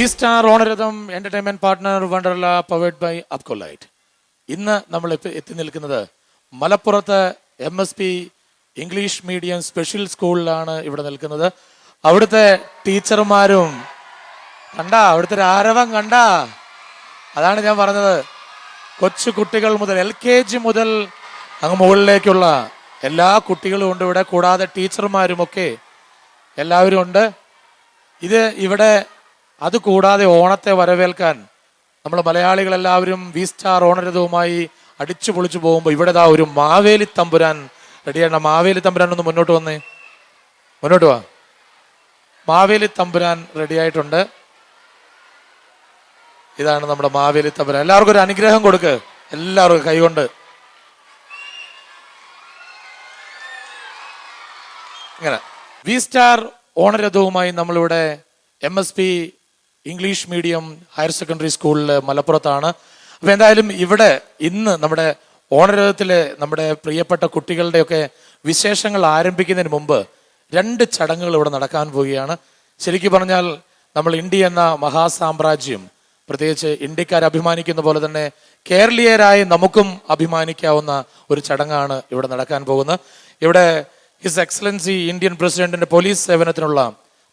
V-Star Onaratham entertainment partner Wonderla powered by Apcolite. ഇന്ന് നമ്മൾ എത്തി നിൽക്കുന്നത് മലപ്പുറത്ത് MSP ഇംഗ്ലീഷ് മീഡിയം സ്പെഷ്യൽ സ്കൂളിലാണ് ഇവിടെ നിൽക്കുന്നത്. അവിടുത്തെ ടീച്ചർമാരും അവിടുത്തെ ഒരു ആരവം അതാണ് ഞാൻ പറഞ്ഞത്. കൊച്ചു കുട്ടികൾ മുതൽ LKG മുതൽ അങ്ങ് മുകളിലേക്കുള്ള എല്ലാ കുട്ടികളും ഉണ്ട് ഇവിടെ, കൂടാതെ ടീച്ചർമാരുമൊക്കെ എല്ലാവരും ഉണ്ട്. ഇവിടെ അതുകൂടാതെ ഓണത്തെ വരവേൽക്കാൻ നമ്മൾ മലയാളികൾ എല്ലാവരും V-Star ഓണരഥവുമായി അടിച്ചു പൊളിച്ചു പോകുമ്പോൾ ഇവിടെ ഒരു മാവേലി തമ്പുരാൻ റെഡിയാണ്. മാവേലി തമ്പുരാൻ ഒന്ന് മുന്നോട്ട് വാ. മാവേലി തമ്പുരാൻ റെഡി ആയിട്ടുണ്ട്. ഇതാണ് നമ്മുടെ മാവേലി തമ്പുരാൻ. എല്ലാവർക്കും ഒരു അനുഗ്രഹം കൊടുക്ക്, എല്ലാവർക്കും കൈകൊണ്ട് ഇങ്ങനെ. V-Star ഓണരഥവുമായി നമ്മളിവിടെ MSP English medium higher secondary സ്കൂളിൽ മലപ്പുറത്താണ്. അപ്പൊ എന്തായാലും ഇവിടെ ഇന്ന് നമ്മുടെ ഓണരഥത്തിലെ നമ്മുടെ പ്രിയപ്പെട്ട കുട്ടികളുടെയൊക്കെ വിശേഷങ്ങൾ ആരംഭിക്കുന്നതിന് മുമ്പ് 2 ചടങ്ങുകൾ ഇവിടെ നടക്കാൻ പോവുകയാണ്. ശരിക്കും പറഞ്ഞാൽ നമ്മൾ ഇന്ത്യ എന്ന മഹാസാമ്രാജ്യം, പ്രത്യേകിച്ച് ഇന്ത്യക്കാർ അഭിമാനിക്കുന്ന പോലെ തന്നെ കേരളീയരായി നമുക്കും അഭിമാനിക്കാവുന്ന ഒരു ചടങ്ങാണ് ഇവിടെ നടക്കാൻ പോകുന്നത്. ഇവിടെ ഹിസ് എക്സലൻസി ഇന്ത്യൻ പ്രസിഡന്റിന്റെ പോലീസ് സേവനത്തിനുള്ള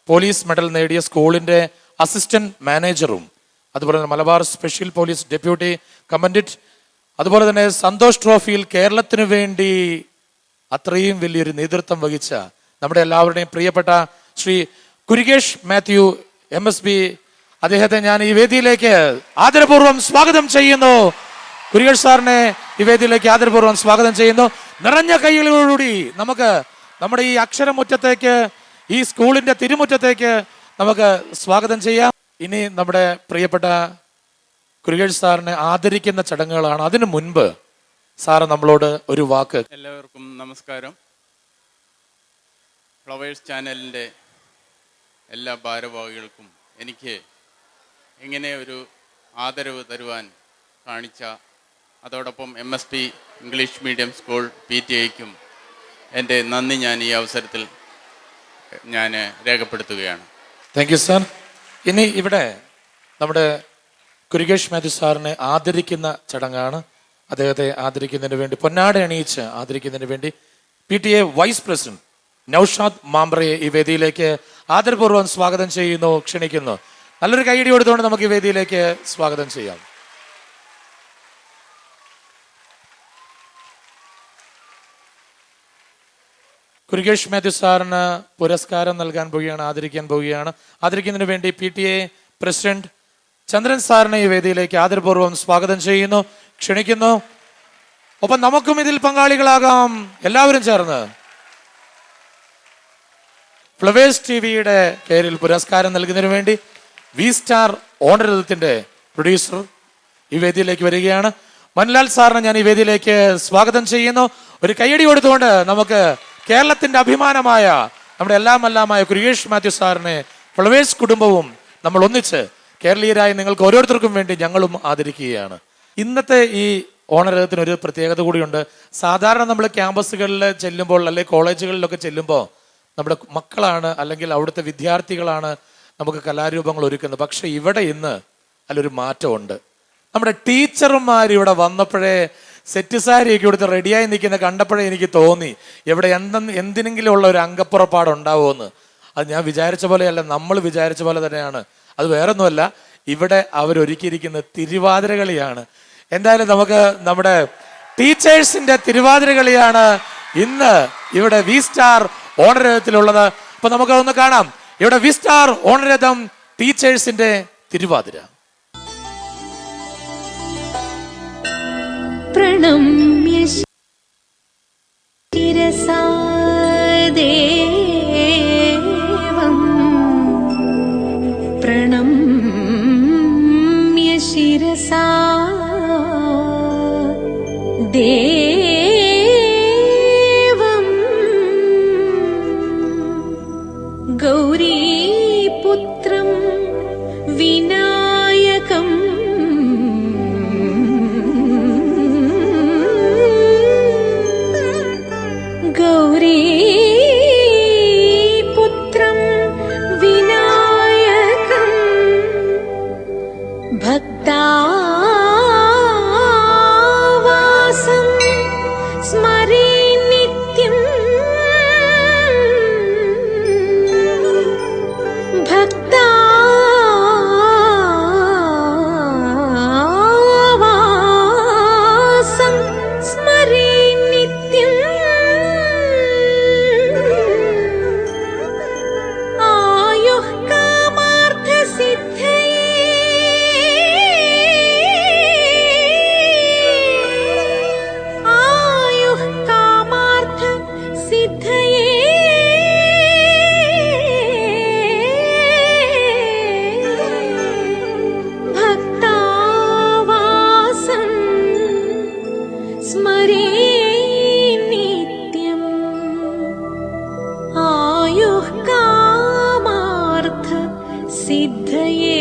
പോലീസ് മെഡൽ നേടിയ സ്കൂളിന്റെ അസിസ്റ്റന്റ് മാനേജറും, അതുപോലെ തന്നെ Malabar special police deputy commandant, അതുപോലെ തന്നെ സന്തോഷ് ട്രോഫിയിൽ കേരളത്തിന് വേണ്ടി അത്രയും വലിയൊരു നേതൃത്വം വഹിച്ച നമ്മുടെ എല്ലാവരുടെയും പ്രിയപ്പെട്ട ശ്രീ കുരികേഷ് മാത്യു MSB, അദ്ദേഹത്തെ ഞാൻ ഈ വേദിയിലേക്ക് ആദരപൂർവ്വം സ്വാഗതം ചെയ്യുന്നു. കുരികേഷ് സാറിനെ ഈ വേദിയിലേക്ക് ആദരപൂർവ്വം സ്വാഗതം ചെയ്യുന്നു. നിറഞ്ഞ കൈകളോടുകൂടി നമുക്ക് നമ്മുടെ ഈ അക്ഷരമുറ്റത്തേക്ക്, ഈ സ്കൂളിന്റെ തിരുമുറ്റത്തേക്ക് നമുക്ക് സ്വാഗതം ചെയ്യാം. ഇനി നമ്മുടെ പ്രിയപ്പെട്ട കുരികേഷ് സാറിനെ ആദരിക്കുന്ന ചടങ്ങുകളാണ്. അതിനു മുൻപ് സാറ് നമ്മളോട് ഒരു വാക്ക്. എല്ലാവർക്കും നമസ്കാരം. ഫ്ലവേഴ്സ് ചാനലിൻ്റെ എല്ലാ ഭാരവാഹികൾക്കും എനിക്ക് ഇങ്ങനെ ഒരു ആദരവ് തരുവാൻ കാണിച്ച, അതോടൊപ്പം MSP ഇംഗ്ലീഷ് മീഡിയം സ്കൂൾ PTA-ക്കും എൻ്റെ നന്ദി ഞാൻ ഈ അവസരത്തിൽ ഞാൻ രേഖപ്പെടുത്തുകയാണ്. Thank you sir. ഇനി ഇവിടെ നമ്മുടെ കുരികേഷ് മാത്യു സാറിനെ ആദരിക്കുന്ന ചടങ്ങാണ്. അദ്ദേഹത്തെ ആദരിക്കുന്നതിന് വേണ്ടി, പൊന്നാട അണിയിച്ച് ആദരിക്കുന്നതിന് വേണ്ടി PTA വൈസ് പ്രസിഡന്റ് നൌഷാദ് മാംബ്രയെ ഈ വേദിയിലേക്ക് ആദരപൂർവ്വം സ്വാഗതം ചെയ്യുന്നു, ക്ഷണിക്കുന്നു. നല്ലൊരു കൈയടി കൊടുത്തുകൊണ്ട് നമുക്ക് ഈ വേദിയിലേക്ക് സ്വാഗതം ചെയ്യാം. കുരികേഷ് മാത്യു സാറിന് പുരസ്കാരം നൽകാൻ പോവുകയാണ്, ആദരിക്കാൻ പോവുകയാണ്. ആദരിക്കുന്നതിന് വേണ്ടി PTA പ്രസിഡന്റ് ചന്ദ്രൻ സാറിനെ ഈ വേദിയിലേക്ക് ആദരപൂർവ്വം സ്വാഗതം ചെയ്യുന്നു, ക്ഷണിക്കുന്നു. ഒപ്പം നമുക്കും ഇതിൽ പങ്കാളികളാകാം, എല്ലാവരും ചേർന്ന്. ഫ്ലവേഴ്സ് TVയുടെ പേരിൽ പുരസ്കാരം നൽകുന്നതിന് വേണ്ടി V-Star ഓണരഥത്തിന്റെ പ്രൊഡ്യൂസർ ഈ വേദിയിലേക്ക് വരികയാണ്. മൻലാൽ സാറിനെ ഞാൻ ഈ വേദിയിലേക്ക് സ്വാഗതം ചെയ്യുന്നു. ഒരു കയ്യടി കൊടുത്തുകൊണ്ട് നമുക്ക് കേരളത്തിന്റെ അഭിമാനമായ, നമ്മുടെ എല്ലാമായ കുരികേഷ് മാത്യു സാറിനെ ഫ്ലവേഴ്സ് കുടുംബവും നമ്മൾ ഒന്നിച്ച് കേരളീയരായ നിങ്ങൾക്ക് ഓരോരുത്തർക്കും വേണ്ടി ഞങ്ങളും ആദരിക്കുകയാണ്. ഇന്നത്തെ ഈ ഓണരഥത്തിന് ഒരു പ്രത്യേകത കൂടിയുണ്ട്. സാധാരണ നമ്മൾ ക്യാമ്പസുകളിൽ ചെല്ലുമ്പോൾ, അല്ലെങ്കിൽ കോളേജുകളിലൊക്കെ ചെല്ലുമ്പോൾ നമ്മുടെ മക്കളാണ് അല്ലെങ്കിൽ അവിടുത്തെ വിദ്യാർത്ഥികളാണ് നമുക്ക് കലാരൂപങ്ങൾ ഒരുക്കുന്നത്. പക്ഷെ ഇവിടെ ഇന്ന് അതിലൊരു മാറ്റമുണ്ട്. നമ്മുടെ ടീച്ചർമാർ ഇവിടെ വന്നപ്പോഴേ സെറ്റ് സാരിയൊക്കെ കൊടുത്ത് റെഡിയായി നിൽക്കുന്ന കണ്ടപ്പോഴേ എനിക്ക് തോന്നി ഇവിടെ എന്തിനെങ്കിലും ഉള്ള ഒരു അംഗപ്പുറപ്പാട് ഉണ്ടാവുമെന്ന്. അത് ഞാൻ വിചാരിച്ച പോലെയല്ല, നമ്മൾ വിചാരിച്ച പോലെ തന്നെയാണ്. അത് വേറൊന്നുമല്ല, ഇവിടെ അവരൊരുക്കിയിരിക്കുന്ന തിരുവാതിരകളിയാണ്. എന്തായാലും നമുക്ക് നമ്മുടെ ടീച്ചേഴ്സിന്റെ തിരുവാതിരകളിയാണ് ഇന്ന് ഇവിടെ V-Star ഓണരഥത്തിലുള്ളത്. അപ്പൊ നമുക്ക് ഒന്ന് കാണാം. ഇവിടെ V-Star ഓണരഥം ടീച്ചേഴ്സിന്റെ തിരുവാതിര. പ്രണമ്യ ശിരസാ ദേവം, പ്രണമ്യ ശിരസാ ദേവം, ഗൗരീപുത്രം വിനായകം ഹരേ നിത്യം ആയുഃ കാമാർത്ഥ സിദ്ധയേ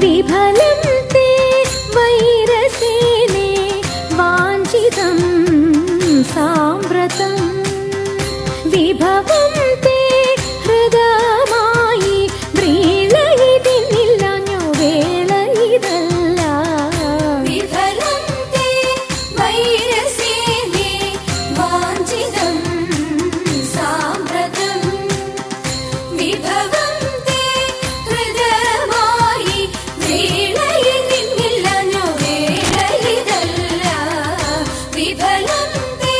വിഫലം തേ വൈരസേനേ വാഞ്ചിതം സാമ്പ്രതം വിഭവം തേ ഹൃദയമായി വ്രീളയിതിന്നില്ലഞ്ഞു വേള ഇതല്ല വിഫലം തേ വൈരസേനേ വാഞ്ചിതം സാമ്പ്രതം വിഭവം തേ ഹൃദയമായി വീണയിതിന്നില്ലഞ്ഞു വേള ഇതല്ല വിഫലം തേ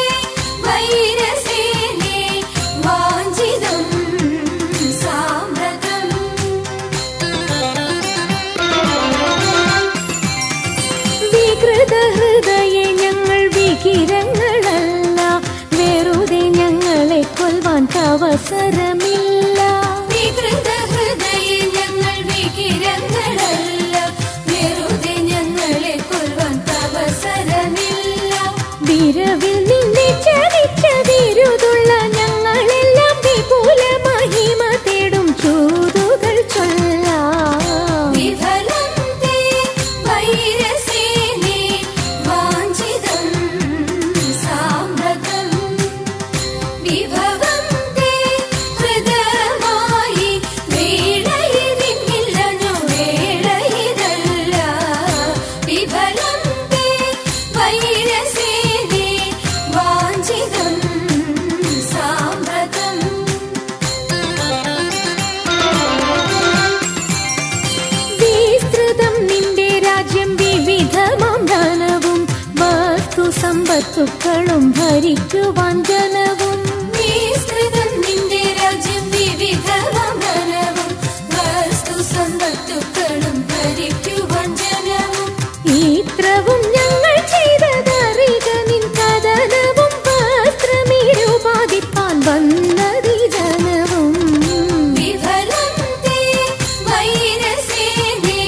വൈരസേനേ വാഞ്ചിതം സാമ്പ്രതം വികൃത ഹൃദയെ ഞങ്ങൾ വികിരങ്ങളല്ല വെറുതെ ഞങ്ങളെ കൊൽവാൻ അവസരമില്ല വികൃത ഹൃദയെ ഞങ്ങൾ വികിരങ്ങളല്ല വെറുതെ ഞങ്ങളെ കൊൽവാൻ അവസരമില്ല വിരവിൽ നിന്നെ ചതിച്ചതിരുതുള്ള ഞങ്ങളെല്ലാം വിപുല മഹിമ തേടും ചൂതുകൾ ചൊല്ലാം വിഫലം തേ വൈരസേനേ വാഞ്ചിതം സാമ്പ്രതം വിഭവം തേ ഹൃദയമായി വീണയിതിന്നില്ലഞ്ഞു വേള ഇതല്ല വിഫലം തേ വൈരസേനേ വാഞ്ചിതം സാമ്പ്രതം വിസ്തൃതം നിന്റെ രാജ്യം വിവിധമാം ധനവും വസ്തു സമ്പത്തുക്കളും ഭരിക്കുവാൻ ജനവും വിസ്തൃതം നിന്റെ രാജ്യം വിവിധമാം ധനവും വസ്തു സമ്പത്തുക്കളും ഭരിക്കുവാൻ ജനവും ഇത്രവും ഞങ്ങൾ ചെയ്തതറിക നിൻ കഥനവും വസ്ത്രമിരുപാതിപ്പാൻ വന്നതി ജനവും വിഫലം തേ വൈരസേനേ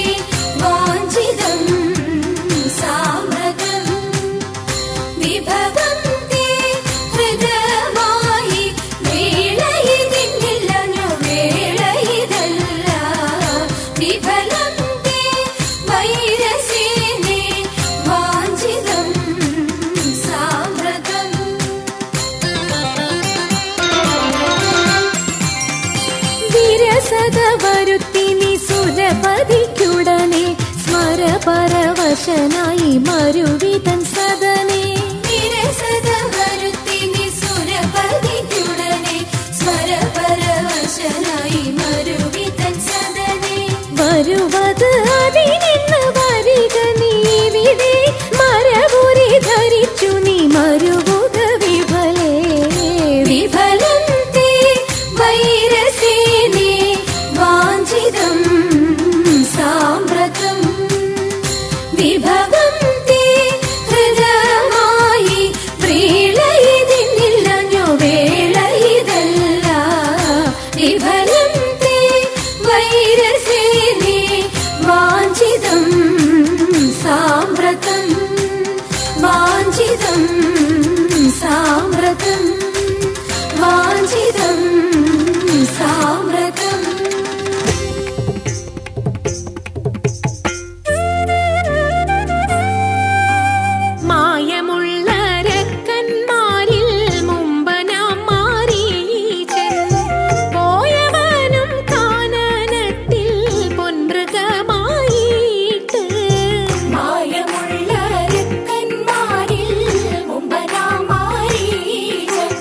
വാഞ്ചിതം സാമ്പ്രതം വിഭവം തേ ഹൃദയമായി വീണയിതിന്നില്ലഞ്ഞു വേള ഇതല്ല വിഫലം തേ വൈരസേനേ വാഞ്ചിതം സാമ്പ്രതം വിരസത വരുത്തി നീ സുരപതിക്കുടനെ സ്മരപരവശനായി മരുവിതൻ സദനെ വിരസത വരുത്തി നീ സുരപതിക്കുടനെ സ്മരപരവശനായി മരുവിതൻ സദനെ വരുവത് അതിനിന്ന് വരിക നീ ഇവിടെ മരപുരി ധരിച്ചു നീ മരുവുക വിഫലേ വിഫലം തേ വൈരസേനേ വാഞ്ചിതം സാമ്പ്രതം വിഭവം തേ ഹൃദയമായി വ്രീളയിതിന്നില്ലഞ്ഞു വേള ഇതല്ല വിഫലം തേ വൈരസേനേ വാഞ്ചിതം സാമ്പ്രതം വാഞ്ചിതം സാമ്പ്രതം വാഞ്ചിതം സാമ്പ്രതം മായമുള്ള രക്കന്മാരിൽ മുമ്പനാം മാരീചൻ പോയവനും കാനനത്തിൽ പൊൻമൃഗമായിട്ട് മായമുള്ള രക്കന്മാരിൽ മുമ്പനാം മാരീചൻ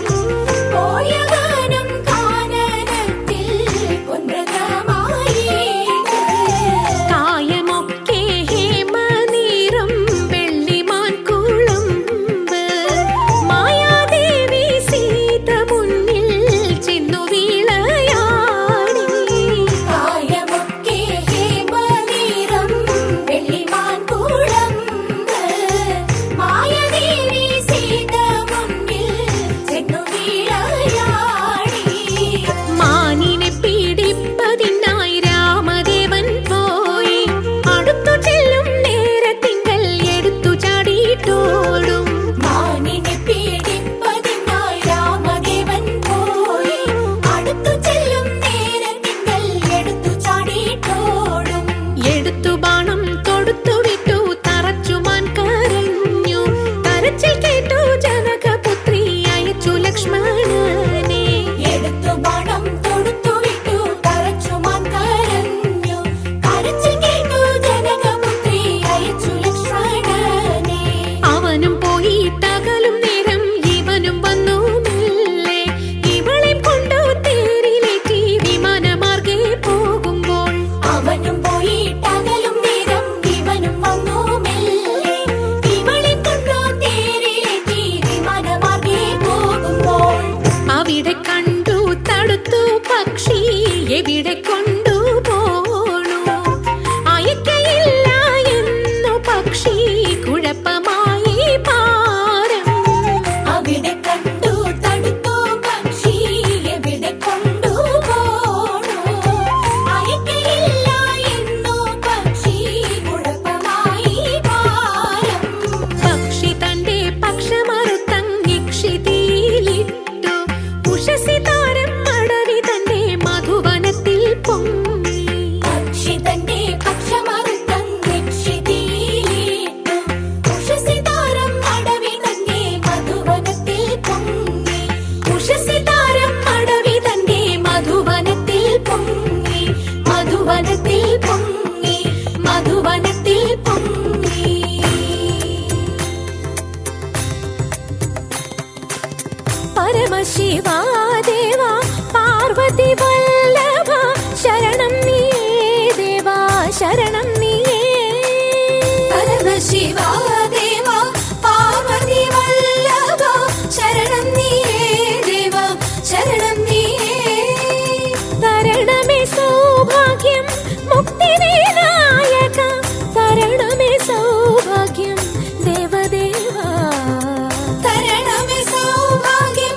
ശിവാ ദേവാ പാർവതി വല്ലഭ ശരണം നീയേ ദേവാ ശരണം നീയേ പരമശിവാ ദേവാ പാർവതി വല്ലഭ ശരണം നീയേ ദേവാ ശരണം നീയേ തരണമേ സൗഭാഗ്യം മുക്തിവിനായക തരണമേ സൗഭാഗ്യം ദേവദേവാ തരണമേ സൗഭാഗ്യം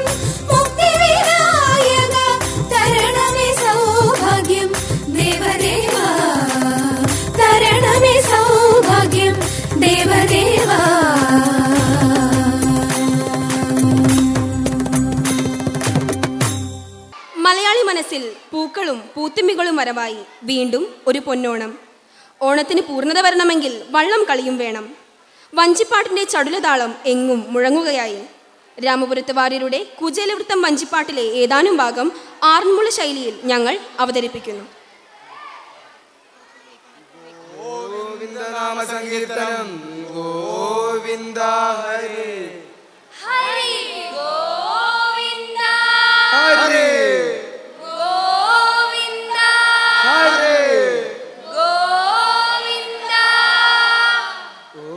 മുക്തിവിനായക തരണമേ സൗഭാഗ്യം ദേവദേവാ തരണമേ സൗഭാഗ്യം ദേവദേവാ മലയാളി മനസ്സിൽ പൂക്കളും പൂത്തുമ്പികളും വരവായി വീണ്ടും ഒരു പൊന്നോണം. ഓണത്തിന് പൂർണ്ണത വരണമെങ്കിൽ വള്ളം കളിയും വേണം. വഞ്ചിപ്പാട്ടിൻ്റെ ചടുലതാളം എങ്ങും മുഴങ്ങുകയായി. രാമപുരത്ത് വാര്യരുടെ കുചേലവൃത്തം വഞ്ചിപ്പാട്ടിലെ ഏതാനും ഭാഗം ആറന്മുള ശൈലിയിൽ ഞങ്ങൾ അവതരിപ്പിക്കുന്നു. ഗോവിന്ദനാമ സങ്കീർത്തനം ഗോവിന്ദ ഹരി ഹരി ഗോവിന്ദ ഹരി ഗോവിന്ദ ഹരി ഗോവിന്ദ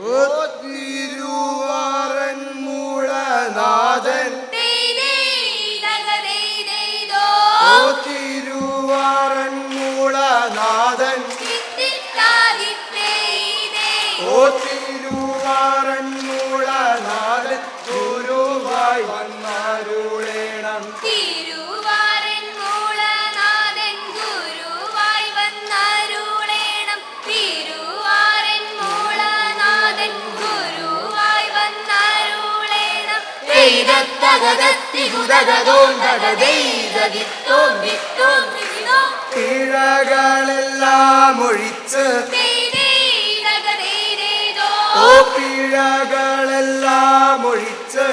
ഓ തിരുവാറന്മുളനാഥൻ ഓ തിരുവാറന്മുളനാഥൻ ഓ തിരുവാറന്മുളനാഥൻ ഗുരുവായി വന്നരുളേണം തിരുവാറന്മുളനാഥൻ ഗുരുവായി വന്നരുളേണം തിരുവാറന്മുളനാഥൻ ഗുരുവായി വന്നരുളേണം പിഴകളെല്ലാം ഒഴിച്ച് ഓ പിഴകളെല്ലാം ഒഴിച്ച്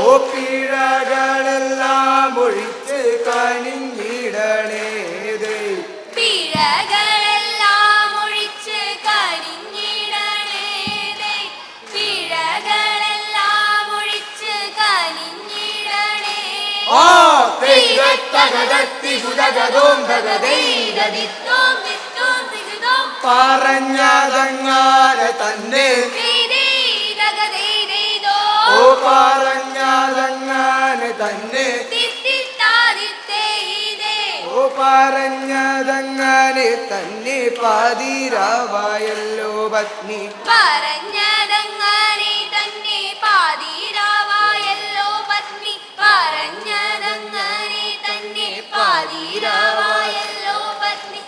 ഓ പിഴകളെല്ലാം ഒഴിച്ച് കനിഞ്ഞിടണേ പിഴകളെല്ലാം ഒഴിച്ച് കനിഞ്ഞിടണേ പിഴകളെല്ലാം ഒഴിച്ച് കനിഞ്ഞിടണേ ആ പറഞ്ഞതങ്ങാരെ തന്നെ ഓ പറഞ്ഞതങ്ങാനെ തന്നെ ഓ പറഞ്ഞതങ്ങാനെ തന്നെ പാതിരാവായല്ലോ പത്നി പറഞ്ഞതങ്ങനെ തന്നെ പാതിരാവായല്ലോ പത്നി പറഞ്ഞതങ്ങനെ തന്നെ പാതിരാവായല്ലോ പത്നി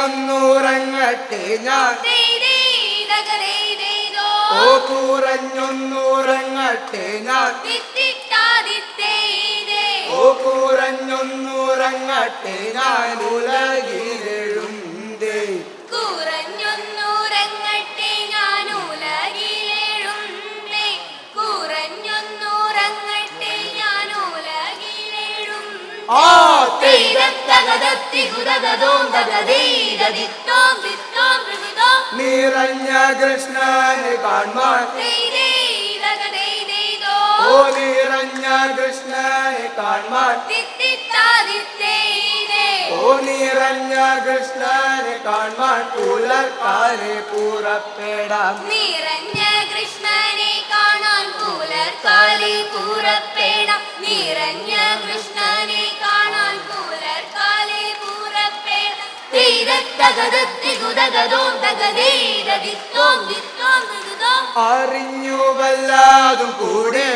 കുറഞ്ഞൊന്നുറങ്ങട്ടെ ഞാൻ ഓ കുറഞ്ഞൊന്നുറങ്ങട്ടെ ഞാൻ ഓ കുറഞ്ഞൊന്നുറങ്ങട്ടെ ഞാൻ ഉലകിലെഴുന്തേ കുറഞ്ഞൊന്നുറങ്ങട്ടെ ഞാൻ ഉലകിലെഴുന്തേ കുറഞ്ഞൊന്നുറങ്ങട്ടെ ഞാൻ ഉലകിലെഴുന്തേ ആ നിറഞ്ഞ കൃഷ്ണനെ കാൺമാൻ ഓ നിറഞ്ഞ കൃഷ്ണനെ കാൺമാൻ ഓ നിറഞ്ഞ കൃഷ്ണനെ കാൺമാൻ പുലർക്കാലെ പുറപ്പെടാം നിറഞ്ഞ കൃഷ്ണനെ കാണാൻ പുലർക്കാലെ പുറപ്പെടാം നിറഞ്ഞ കൃഷ്ണനെ കാണാൻ പുലർക്കാലെ പുറപ്പെടാം അറിഞ്ഞു വല്ലാതും കൂടെ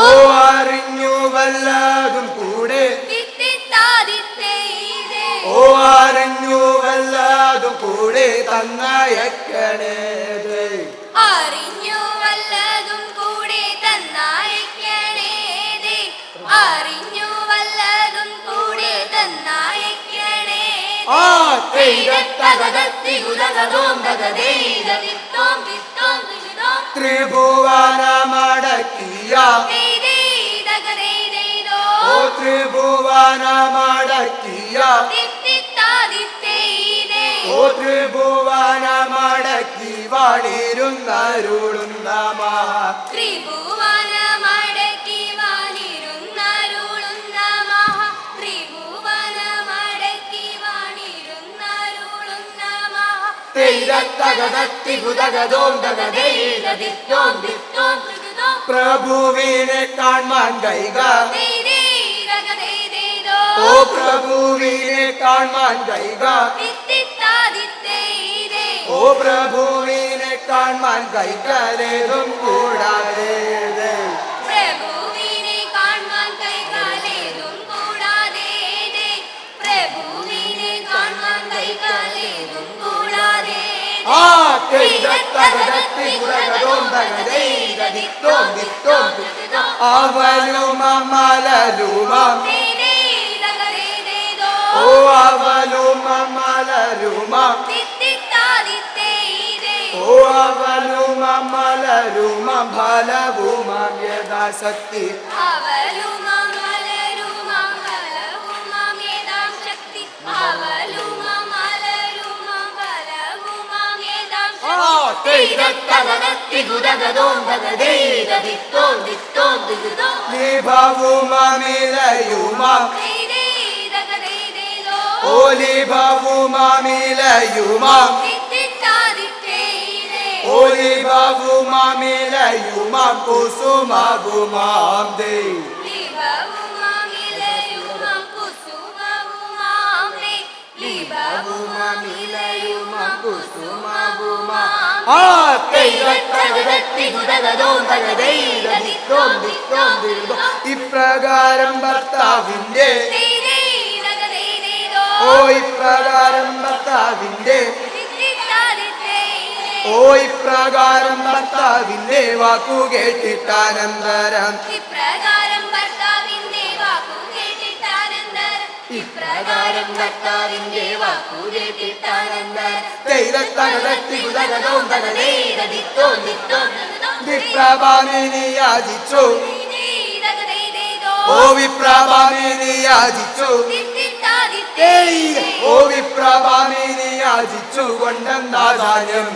ഓ അറിഞ്ഞു വല്ലാതും കൂടെ ഓ അറിഞ്ഞു വല്ലാതും കൂടെ തന്നയക്കണേ അറിഞ്ഞു വല്ലതും കൂടെ തന്നയക്കണേ അറിഞ്ഞു വല്ലതും കൂടെ തന്നയക്കണേ ആ ത്രിഭുവനമടക്കിയ ഓ ത്രിഭുവനമടക്കിയ ത്രിഭുവനമടക്കി വാണിരുന്നരുളുന്ന മഹാ ത്രിഭുവനമടക്കി വാണിരുന്നരുളുന്ന മഹാ ത്രിഭുവനമടക്കി വാണിരുന്നരുളുന്ന മഹാ തൈരത്തകതത്തി കുതകതോം തകതൈരതിത്തോം ദിത്തോം പ്രഭുവിനെ കാണാൻ കൈക ഓ പ്രഭുവിനെ കാണാൻ കൈക ഓ പ്രഭുവിനെ കാണാൻ കൈകലേതും കൂടാതെ പ്രഭുവിനെ കാണാൻ കൈകാലേതും കൂടാതെ പ്രഭുവിനെ കാണാൻ കൈകാലേതും കൂടാതെ ആ തൈരത്തകതത്തി കുതകതോം തകതൈരതിത്തോം ദിത്തോം അവലും അമലരുമം ഓ അവലും അമലരുമം ഓ അവലും അമലരുമം ഫലവുമം യഥാശക്തി ലിഭവുമമിലയുമം ഓ ലിഭവുമമിലയുമം ഓ ലിഭവുമമിലയുമം കുസുമവുമാം ദേ ആ ഇപ്രകാരം ഭർത്താവിന്റെ ഓ ഇപ്രകാരം ഭർത്താവിന്റെ ഓ ഇപ്രകാരം ഭർത്താവിന്റെ വാക്കു കേട്ടിട്ടാനന്തരം ഇപ്രകാരം ഭർത്താവിന്റെ വാക്കു കേട്ടിട്ടാനന്തരം ഇപ്രകാരം ഭർത്താവിന്റെ വാക്കു കേട്ടിട്ടാനന്തരം വിപ്രഭാമിനി യാചിച്ചു ഓ വിപ്രഭാമിനി യാചിച്ചു ഓ വിപ്രഭാമിനി യാചിച്ചു കൊണ്ടെന്നാദാനം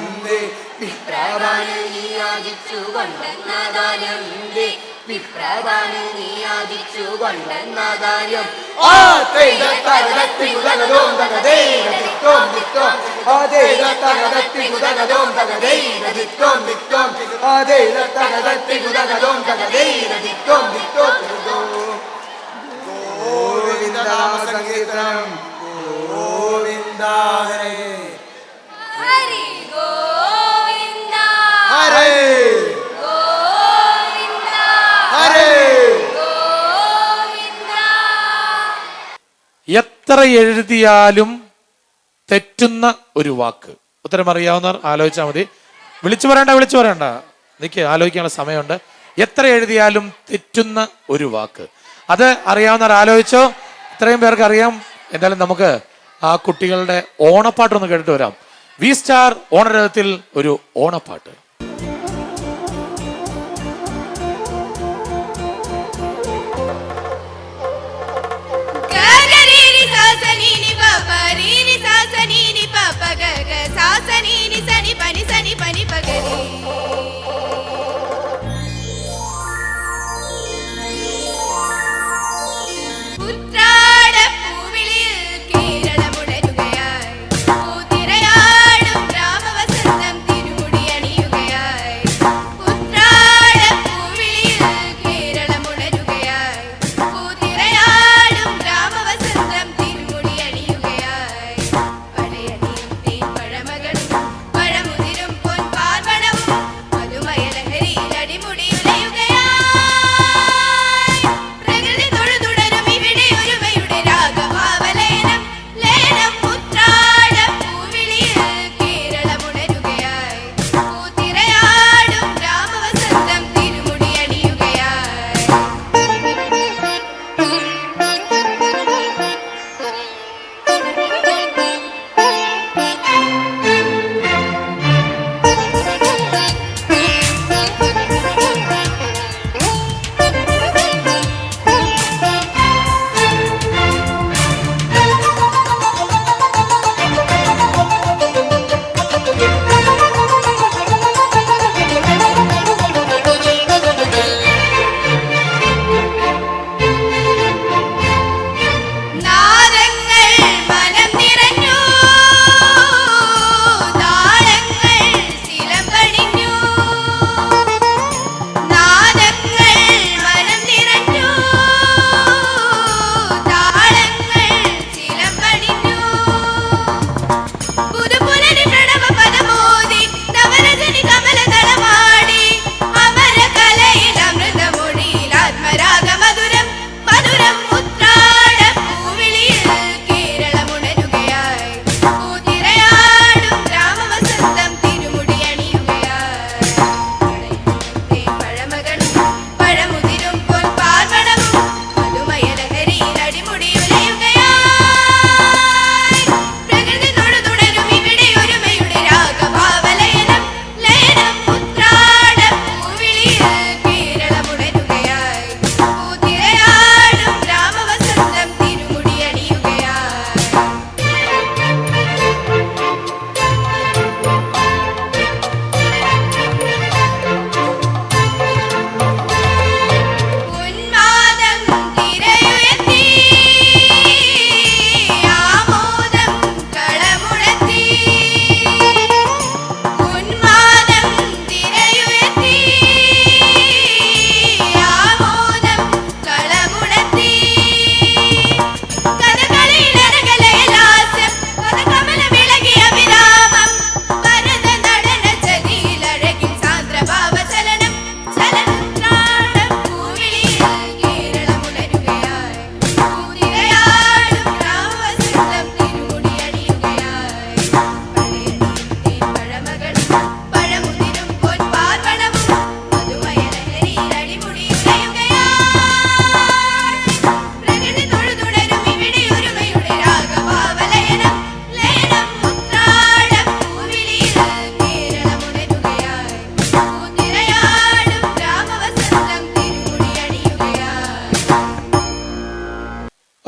വിപ്രഭാമിനി യാചിച്ചു കൊണ്ടെന്നാദാനം വിപ്രഭാമിനിയാദിച്ചു കൊണ്ടെന്നതാര്യം ആ തൈതത്തകതത്തി കുതകതോം തകതൈരതിത്തോം ദിത്തോം അതൈതത്തകതത്തി കുതകതോം തകതൈരതിത്തോം ദിത്തോം അതൈതത്തകതത്തി കുതകതോം തകതൈരതിത്തോം ദിത്തോം ഗോവിന്ദ നാമ സംകീർത്തനം ഗോവിന്ദ ഹരേ ഹരി ഗോവിന്ദ ഹരേ എത്ര എഴുതിയാലും തെറ്റുന്ന ഒരു വാക്ക്. ഉത്തരം അറിയാവുന്നവർ ആലോചിച്ചാൽ മതി. വിളിച്ചു പറയണ്ട, നിക്ക് ആലോചിക്കാനുള്ള സമയമുണ്ട്. എത്ര എഴുതിയാലും തെറ്റുന്ന ഒരു വാക്ക്, അത് അറിയാവുന്നവർ ആലോചിച്ചോ. ഇത്രയും പേർക്ക് അറിയാം. എന്തായാലും നമുക്ക് ആ കുട്ടികളുടെ ഓണപ്പാട്ടൊന്ന് കേട്ടിട്ട് വരാം. വി സ്റ്റാർ ഓണരഥത്തിൽ ഒരു ഓണപ്പാട്ട്. തിരുമുടി അണിയുക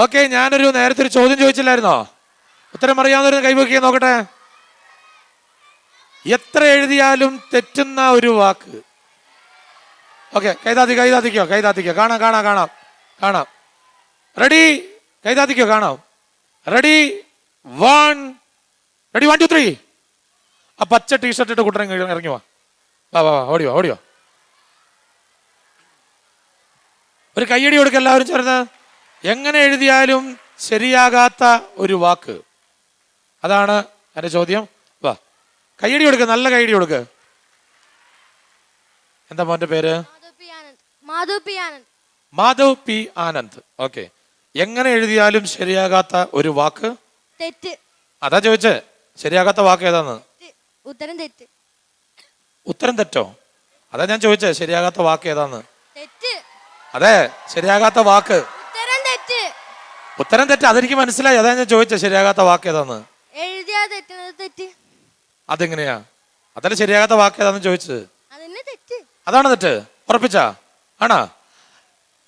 ഓക്കെ, ഞാനൊരു നേരത്തെ ഒരു ചോദ്യം ചോദിച്ചില്ലായിരുന്നോ? ഉത്തരം അറിയാവുന്നവരൊന്ന് കൈവയ്ക്കുക നോക്കട്ടെ. എത്ര എഴുതിയാലും തെറ്റുന്ന ഒരു വാക്ക്. ഓക്കെ, കൈതാത്തിക്കോ. കാണാം. റെഡി? കൈതാത്തിക്കോ, കാണാം. റെഡി? 1 2 3. ആ പച്ച ടീഷർട്ട് ഇട്ട് കൂട്ടൻ ഇറങ്ങി വാ. ഓടിയോ. ഒരു കയ്യടി കൊടുക്ക എല്ലാവരും ചേർന്ന്. എങ്ങനെ എഴുതിയാലും ശരിയാകാത്ത ഒരു വാക്ക്, അതാണ് എൻ്റെ ചോദ്യം. വാ, കയ്യടി കൊടുക്ക, നല്ല കയ്യടി കൊടുക്ക്. എന്താ മോന്റെ പേര്? മാധവ് പി ആനന്ദ്. ഓക്കെ, എങ്ങനെ എഴുതിയാലും ശരിയാകാത്ത ഒരു വാക്ക്? തെറ്റ്. അതാ ചോദിച്ചേ, ശരിയാകാത്ത വാക്ക് ഏതാന്ന്? ഉത്തരം തെറ്റ്. ഉത്തരം തെറ്റോ? അതാ ഞാൻ ചോദിച്ചേ, ശരിയാകാത്ത വാക്ക് ഏതാന്ന്? തെറ്റ്. അതെ, ശരിയാകാത്ത വാക്ക്. ഉത്തരം തെറ്റ്, അതെനിക്ക് മനസ്സിലായി. അതാ ഞാൻ ചോദിച്ചേ, ശരിയാകാത്ത വാക്ക് ഏതാന്ന്? എഴുതിയാ തെറ്റുന്നത് തെറ്റ്. അതെങ്ങനെയാ? അതല്ല ശരിയാകാത്ത വാക്ക് ഏതാന്ന് ചോദിച്ചത്. അതന്നെ തെറ്റ്. അതാണ് തെറ്റ്? ഉറപ്പിച്ചാ? ആണോ?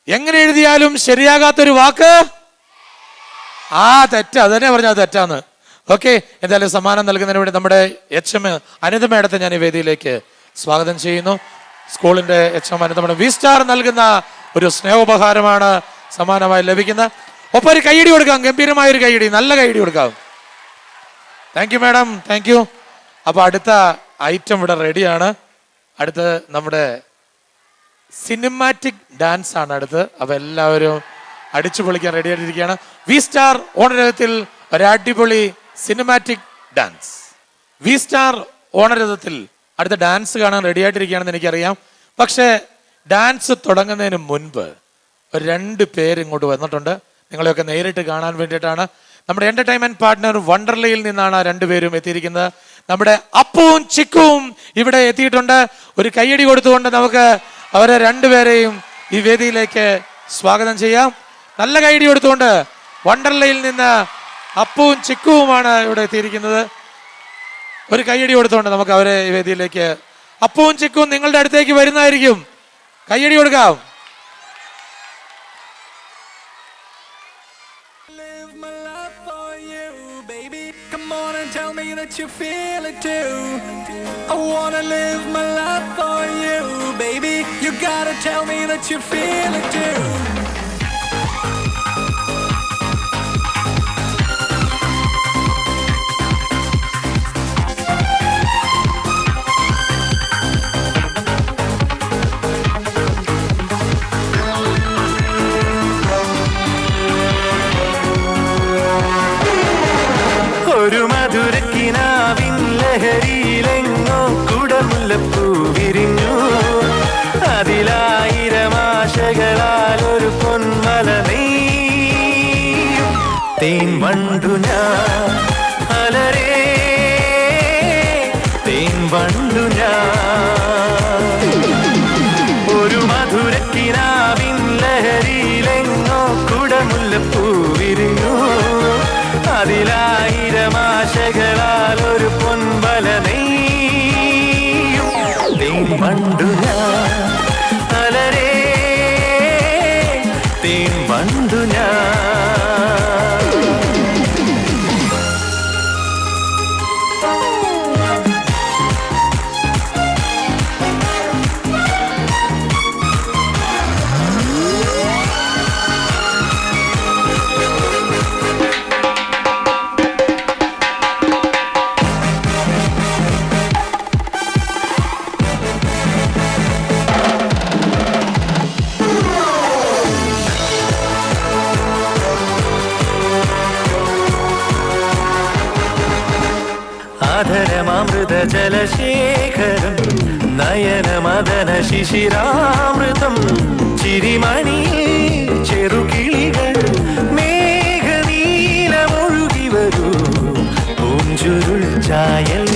എങ്ങനെ എഴുതിയാലും ശരിയാകാത്തൊരു വാക്ക് തെറ്റ്. അത് തന്നെ പറഞ്ഞാൽ തെറ്റാന്ന്. ഓക്കെ, എന്തായാലും സമ്മാനം നൽകുന്നതിന് വേണ്ടി നമ്മുടെ HM അനിത മേഡത്തെ ഞാൻ ഈ വേദിയിലേക്ക് സ്വാഗതം ചെയ്യുന്നു. സ്കൂളിന്റെ HM അനിത മേഡം V-സ്റ്റാർ നൽകുന്ന ഒരു സ്നേഹോപഹാരമാണ് സമ്മാനമായി ലഭിക്കുന്നത്. ഒപ്പം ഒരു കൈയടി കൊടുക്കാം, ഗംഭീരമായ ഒരു കൈയടി, നല്ല കൈയടി കൊടുക്കാം. Thank you madam, thank you. അപ്പൊ അടുത്ത ഐറ്റം ഇവിടെ റെഡിയാണ്. അടുത്ത് നമ്മുടെ സിനിമാറ്റിക് ഡാൻസ് ആണ് അടുത്ത്. അപ്പൊ എല്ലാവരും അടിച്ചു പൊളിക്കാൻ റെഡി ആയിട്ടിരിക്കുകയാണ്. V-സ്റ്റാർ ഓണരഥത്തിൽ ഒരു അടിപൊളി സിനിമാറ്റിക് ഡാൻസ്. V-സ്റ്റാർ ഓണരഥത്തിൽ അടുത്ത ഡാൻസ് കാണാൻ റെഡി ആയിട്ടിരിക്കുകയാണെന്ന് എനിക്കറിയാം. പക്ഷേ ഡാൻസ് തുടങ്ങുന്നതിന് മുൻപ് ഒരു 2 പേര് ഇങ്ങോട്ട് വന്നിട്ടുണ്ട്. നിങ്ങളെയൊക്കെ നേരിട്ട് കാണാൻ വേണ്ടിയിട്ടാണ്. നമ്മുടെ എന്റർടൈൻമെന്റ് പാർട്ട്ണർ വണ്ടർലയിൽ നിന്നാണ് 2 പേരും എത്തിയിരിക്കുന്നത്. നമ്മുടെ അപ്പുവും ചിക്കുവും ഇവിടെ എത്തിയിട്ടുണ്ട്. ഒരു കയ്യടി കൊടുത്തുകൊണ്ട് നമുക്ക് അവരെ 2 പേരെയും ഈ വേദിയിലേക്ക് സ്വാഗതം ചെയ്യാം. നല്ല കയ്യടി കൊടുത്തുകൊണ്ട്. വണ്ടർലയിൽ നിന്ന് അപ്പുവും ചിക്കുവുമാണ് ഇവിടെ എത്തിയിരിക്കുന്നത്. ഒരു കയ്യടി കൊടുത്തുകൊണ്ട് നമുക്ക് അവരെ ഈ വേദിയിലേക്ക്. അപ്പുവും ചിക്കുവും നിങ്ങളുടെ അടുത്തേക്ക് വരുന്നതായിരിക്കും. കയ്യടി കൊടുക്കാം. Tell me that you feel it too. I wanna live my life for you, baby. You gotta tell me that you feel it too. ഒരു മധുരക്കിനാവിൻ ലഹരിയിലെങ്ങോ കുടമുല്ലപ്പൂ വിരിഞ്ഞു. അതിലായിരം ആശകളാൽ ഒരു പൊന്മല നെയ്യും. തേൻ വണ്ടു ഞാൻ അലരേ, തേൻ വണ്ടു ഞാൻ. ഒരു മധുരക്കിനാവിൻ ലഹരിയിലെങ്ങോ കുടമുല്ലപ്പൂ വിരിഞ്ഞു. അതിലായിരം ആശകളാൽ ഒരു പൊൻവല നെയ്യും. തേൻ വണ്ടു ഞാൻ അലരേ, തേൻ വണ്ടു ഞാൻ. ആധരമാമൃത ജലശേഖരം നയനമദന ശിശിരാമൃതം. ചിരിമണി ചെറുകിളികൾ മേഘനീലമൊഴുകി വരൂ. പൂഞ്ചുരുൾ ചായൽ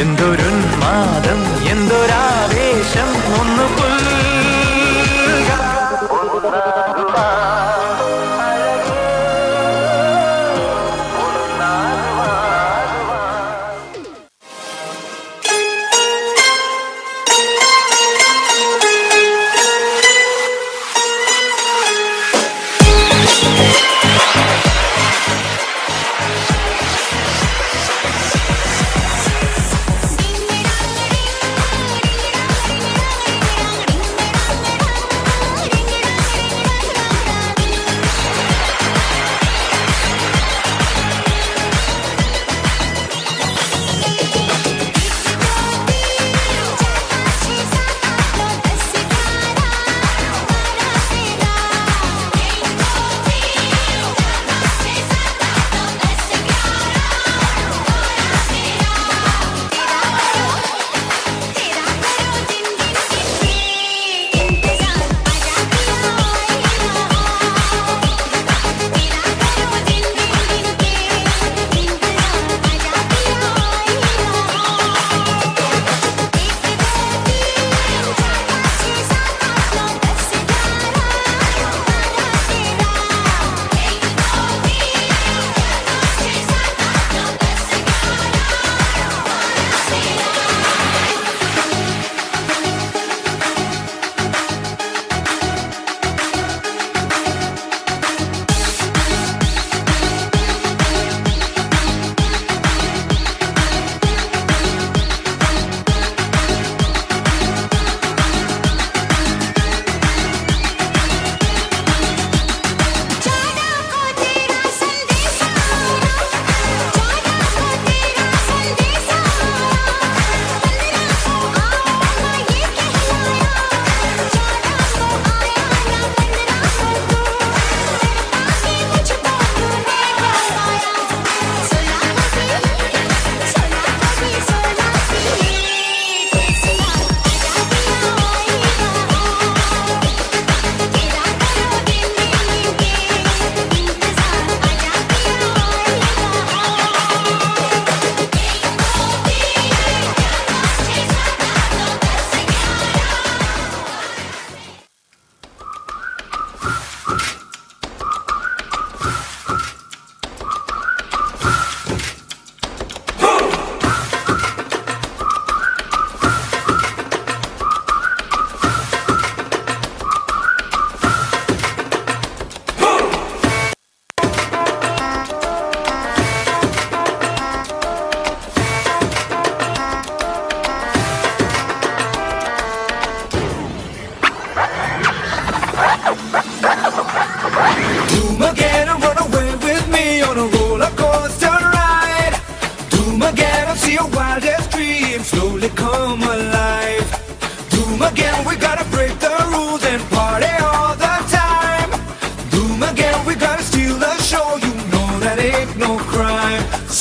എന്തൊരുന്മാദം, എന്തൊരാവേശം. ഒന്ന്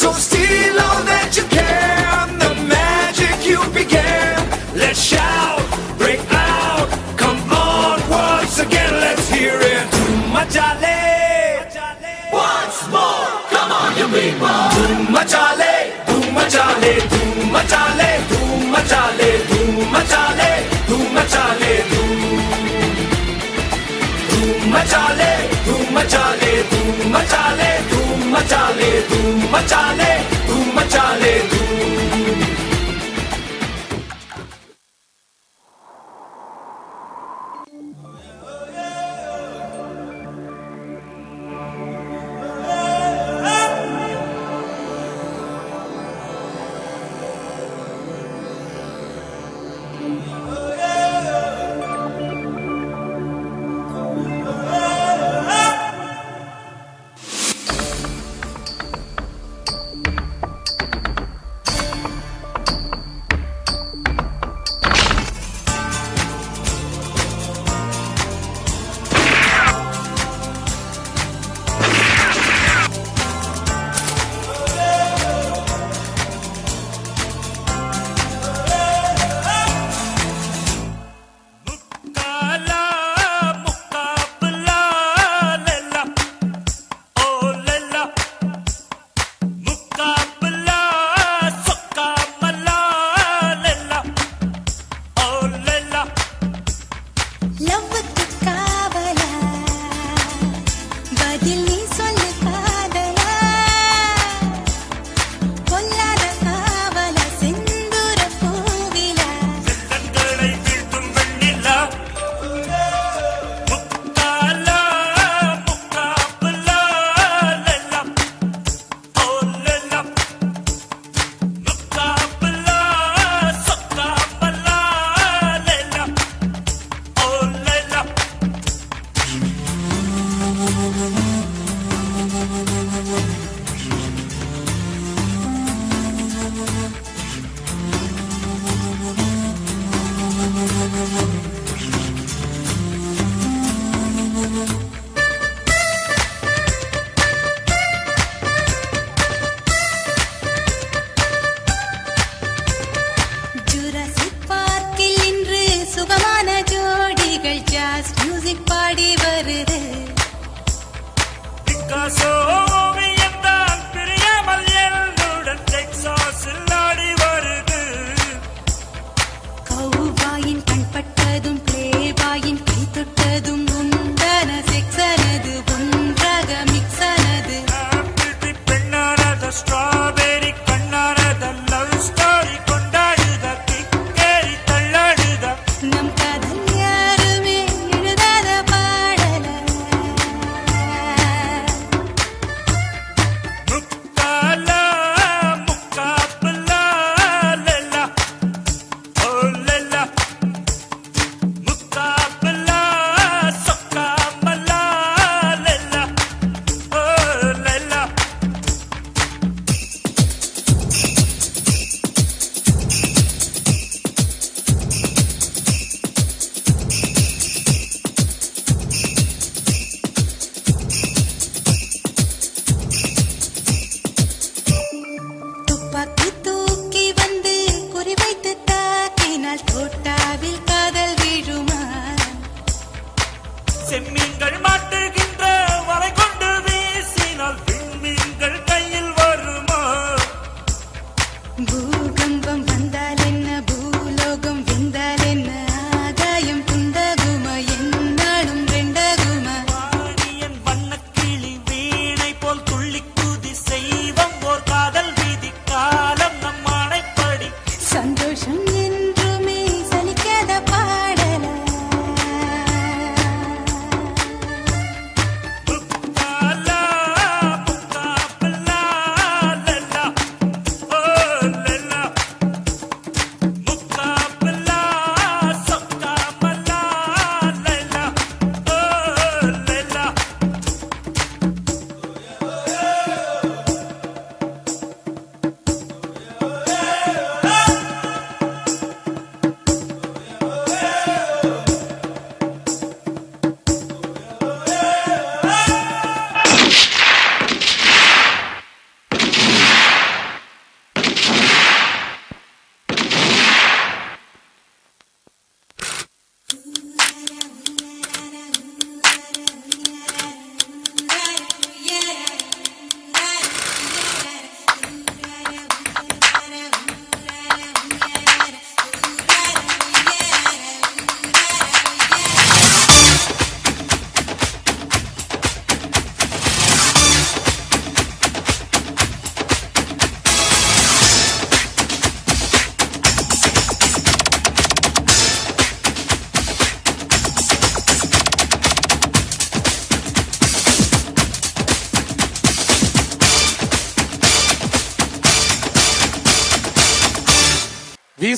So steal all that you can, the magic you began. Let's shout, break out, come on once again, let's hear it. Machale, once more, come on you people. Machale, machale, machale, machale, machale, machale, machale, machale, machale, machale, machale, machale.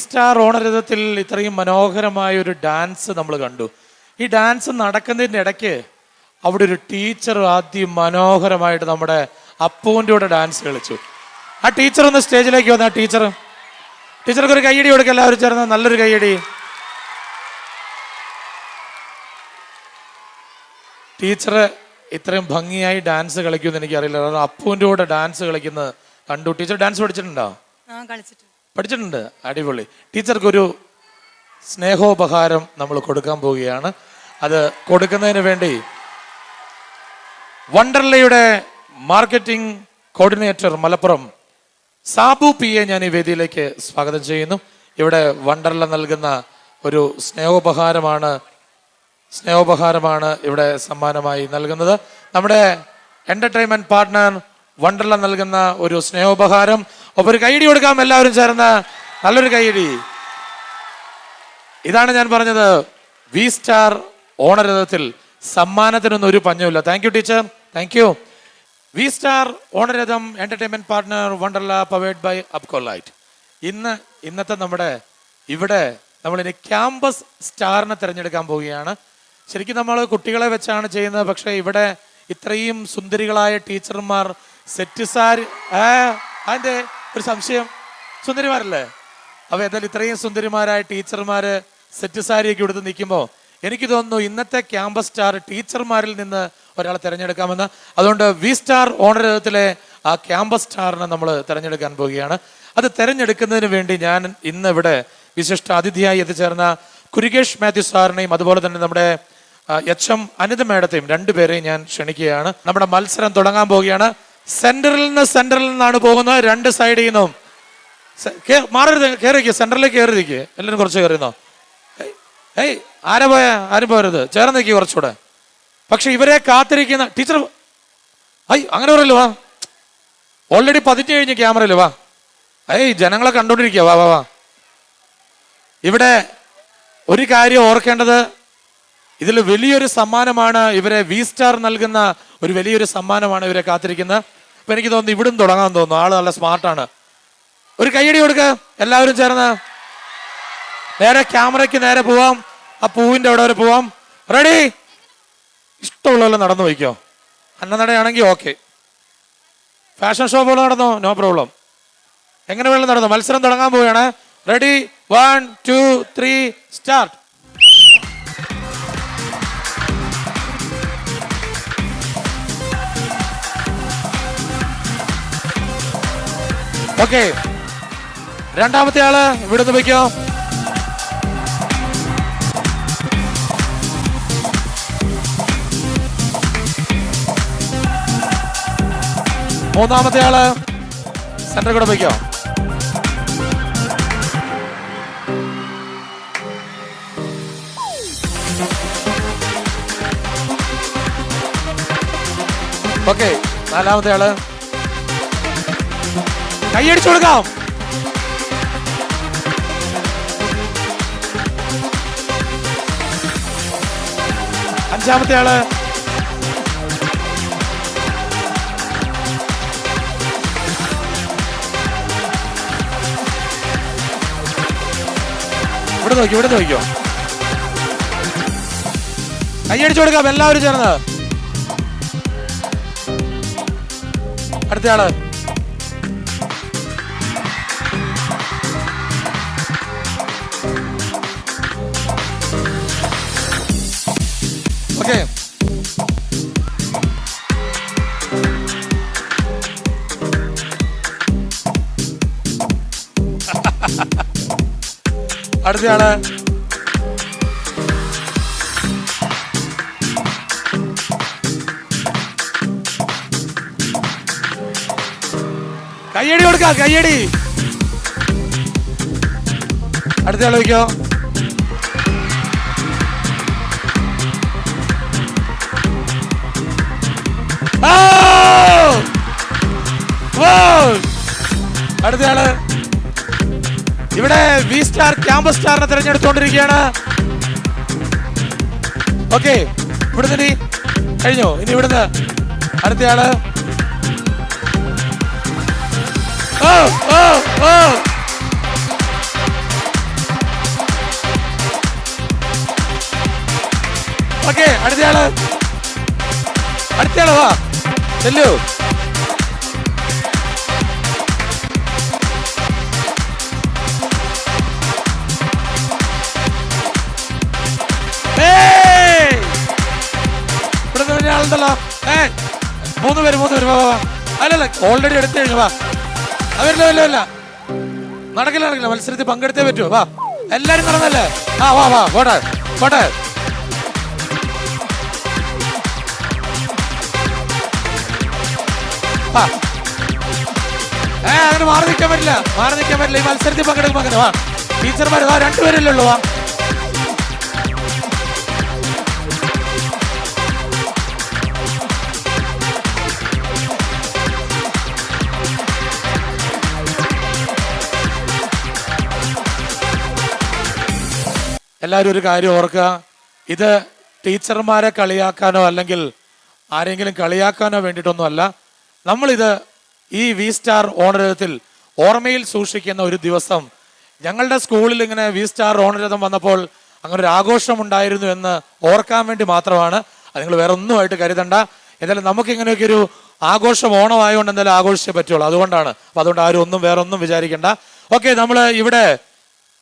Star ഓണരഥത്തിൽ ഇത്രയും മനോഹരമായ ഒരു dance നമ്മൾ കണ്ടു. ഈ dance നടക്കുന്നതിൻ്റെ ഇടയ്ക്ക് അവിടെ ഒരു ടീച്ചർ ആദ്യം മനോഹരമായിട്ട് നമ്മുടെ അപ്പൂൻ്റെ കൂടെ ഡാൻസ് കളിച്ചു. ആ ടീച്ചർ ഒന്ന് സ്റ്റേജിലേക്ക് വന്ന ടീച്ചർക്ക് ഒരു കയ്യടി കൊടുക്കുക, എല്ലാവരും ചേർന്ന് നല്ലൊരു കയ്യടി. ടീച്ചർ ഇത്രയും ഭംഗിയായി ഡാൻസ് കളിക്കുമെന്ന് എനിക്കറിയില്ല. കാരണം അപ്പൂൻ്റെ കൂടെ ഡാൻസ് കളിക്കുന്നത് കണ്ടു. ടീച്ചർ ഡാൻസ് പഠിച്ചിട്ടുണ്ടോ? പഠിച്ചിട്ടുണ്ട്. അടിപൊളി. ടീച്ചർക്കൊരു സ്നേഹോപഹാരം നമ്മൾ കൊടുക്കാൻ പോവുകയാണ്. അത് കൊടുക്കുന്നതിന് വേണ്ടി വണ്ടർലയുടെ marketing coordinator Malappuram Sabu PA. ഞാൻ ഈ വേദിയിലേക്ക് സ്വാഗതം ചെയ്യുന്നു. ഇവിടെ വണ്ടർല നൽകുന്ന ഒരു സ്നേഹോപഹാരമാണ് ഇവിടെ സമ്മാനമായി നൽകുന്നത്. നമ്മുടെ എന്റർടൈൻമെന്റ് പാർട്ട്ണർ വണ്ടർല നൽകുന്ന ഒരു സ്നേഹോപഹാരം. ഒപ്പം ഒരു കൈയടി കൊടുക്കാം, എല്ലാവരും ചേർന്ന് നല്ലൊരു കൈയടി. ഇതാണ് ഞാൻ പറഞ്ഞത്, വി സ്റ്റാർ ഓണരഥത്തിൽ സമ്മാനത്തിനൊന്നും ഒരു പഞ്ഞമില്ല. Thank you teacher, thank you. V star Onaratham entertainment partner Wonderla powered by Apcolite. ഇന്നത്തെ നമ്മുടെ ഇവിടെ നമ്മളിനി ക്യാമ്പസ് സ്റ്റാറിനെ തിരഞ്ഞെടുക്കാൻ പോവുകയാണ്. ശരിക്കും നമ്മൾ കുട്ടികളെ വെച്ചാണ് ചെയ്യുന്നത്. പക്ഷേ ഇവിടെ ഇത്രയും സുന്ദരികളായ ടീച്ചർമാർ സെറ്റ് സാരി അതിൻ്റെ ഒരു സംശയം, സുന്ദരിമാരല്ലേ? അപ്പോൾ എന്തായാലും ഇത്രയും സുന്ദരിമാരായ ടീച്ചർമാർ സെറ്റ് സാരിയൊക്കെ എടുത്ത് നിൽക്കുമ്പോൾ എനിക്ക് തോന്നുന്നു ഇന്നത്തെ ക്യാമ്പസ് സ്റ്റാർ ടീച്ചർമാരിൽ നിന്ന് ഒരാളെ തിരഞ്ഞെടുക്കാമെന്ന്. അതുകൊണ്ട് വി സ്റ്റാർ ഓണരഥത്തിലെ ആ ക്യാമ്പസ് സ്റ്റാറിനെ നമ്മൾ തിരഞ്ഞെടുക്കാൻ പോവുകയാണ്. അത് തിരഞ്ഞെടുക്കുന്നതിന് വേണ്ടി ഞാൻ ഇന്ന് ഇവിടെ വിശിഷ്ട അതിഥിയായി എത്തിച്ചേർന്ന കുരികേഷ് മാത്യു സാറിനെയും അതുപോലെ തന്നെ നമ്മുടെ എച്ച്.എം. അനിത മേഡത്തെയും രണ്ടുപേരെയും ഞാൻ ക്ഷണിക്കുകയാണ്. നമ്മുടെ മത്സരം തുടങ്ങാൻ പോവുകയാണ്. സെന്ററിൽ നിന്നാണ് പോകുന്നത്. രണ്ട് സൈഡിൽ നിന്നും മാറരുത്, കയറിക്കുക, സെന്ററിലേക്ക് കയറിയിരിക്കുക. എല്ലാവരും കുറച്ച് കയറിയുന്നോ? ആരും പോരുത്, ചേർന്ന് നിൽക്കുക കുറച്ചുകൂടെ. പക്ഷെ ഇവരെ കാത്തിരിക്കുന്ന ടീച്ചർ അങ്ങനെ പറയല്ലോ, വാ, ഓൾറെഡി 15 കഴിഞ്ഞ് ക്യാമറയിൽ വാ. ജനങ്ങളെ കണ്ടോണ്ടിരിക്കുക, വാ. ഇവിടെ ഒരു കാര്യം ഓർക്കേണ്ടത്, ഇതിൽ വലിയൊരു സമ്മാനമാണ് ഇവരെ വി സ്റ്റാർ നൽകുന്ന ഒരു വലിയൊരു സമ്മാനമാണ് ഇവരെ കാത്തിരിക്കുന്നത്. അപ്പൊ എനിക്ക് തോന്നുന്നു ഇവിടുന്ന് തുടങ്ങാൻ തോന്നുന്നു. ആള് നല്ല സ്മാർട്ടാണ്. ഒരു കൈയടി കൊടുക്കുക, എല്ലാവരും ചേർന്ന് നേരെ ക്യാമറയ്ക്ക് നേരെ പോവാം. ആ പൂവിന്റെ അവിടെ വരെ പോവാം. റെഡി? ഇഷ്ടമുള്ള നടന്നു വയ്ക്കോ. അന്നനടയാണെങ്കിൽ ഓക്കെ. ഫാഷൻ ഷോ പോലെ നടന്നോ, നോ പ്രോബ്ലം. എങ്ങനെ വേണം നടന്നു. മത്സരം തുടങ്ങാൻ പോവുകയാണ്. Ready, 1 2 3 start. ഓക്കെ, രണ്ടാമത്തെ ആള് ഇവിടുന്ന് വയ്ക്കോ. മൂന്നാമത്തെ ആള് സെന്റർ കൂടെ വയ്ക്കോ. ഓക്കെ, നാലാമത്തെ ആള് കൈയടിച്ചു കൊടുക്കാം. അഞ്ചാമത്തെ ആള് ഇവിടെ നോക്കിയോ. കൈയടിച്ചു കൊടുക്കാം, എല്ലാവരും ചേർന്ന്. അടുത്തയാള് ഓക്കെ. അടുത്തയാള് കയ്യടി കൊടുക്ക, കയ്യടി. അടുത്തയാള് വയ്ക്കോ. അടുത്തയാള് ഇവിടെ വി സ്റ്റാർ ക്യാമ്പസ് സ്റ്റാറിനെ തിരഞ്ഞെടുത്തുകൊണ്ടിരിക്കുകയാണ്. ഓക്കെ, ഇവിടുന്ന് കഴിഞ്ഞു. ഇനി ഇവിടുന്ന് അടുത്തയാള്. ഓക്കെ, അടുത്തയാള് വാ ചെല്ലു. ഇവിടെ ആളുണ്ടല്ലോ. മൂന്ന് പേര് വാ. അല്ലല്ല, ഓൾറെഡി എടുത്തു കഴിഞ്ഞു. വാ, അവരില്ല നടക്കില്ല, മത്സരത്തിൽ പങ്കെടുത്തേ പറ്റുമോ? വാ, എല്ലാരും നടന്നല്ലേ? വാ പോട്ടെ. അങ്ങനെ മാറി നിൽക്കാൻ പറ്റില്ല. ഈ മത്സരത്തിൽ പങ്കെടുക്കുമ്പോ അങ്ങനെ. വാ, ടീച്ചർമാര് വാ, രണ്ടുപേരല്ലേ ഉള്ളൂ. വാ, എല്ലാവരും ഒരു കാര്യം ഓർക്കുക, ഇത് ടീച്ചർമാരെ കളിയാക്കാനോ അല്ലെങ്കിൽ ആരെങ്കിലും കളിയാക്കാനോ വേണ്ടിയിട്ടൊന്നും അല്ല. നമ്മളിത് ഈ വി സ്റ്റാർ ഓണരഥത്തിൽ ഓർമ്മയിൽ സൂക്ഷിക്കുന്ന ഒരു ദിവസം. ഞങ്ങളുടെ സ്കൂളിൽ ഇങ്ങനെ വി സ്റ്റാർ ഓണരഥം വന്നപ്പോൾ അങ്ങനെ ഒരു ആഘോഷം ഉണ്ടായിരുന്നു എന്ന് ഓർക്കാൻ വേണ്ടി മാത്രമാണ്. അത് നിങ്ങൾ വേറെ ഒന്നുമായിട്ട് കരുതണ്ട. എന്തായാലും നമുക്ക് ഇങ്ങനെയൊക്കെ ഒരു ആഘോഷം ഓണമായതുകൊണ്ട് എന്തായാലും ആഘോഷിച്ചേ പറ്റുള്ളൂ, അതുകൊണ്ടാണ്. അപ്പൊ അതുകൊണ്ട് ആരും വേറെ ഒന്നും വിചാരിക്കേണ്ട. ഓക്കെ, നമ്മൾ ഇവിടെ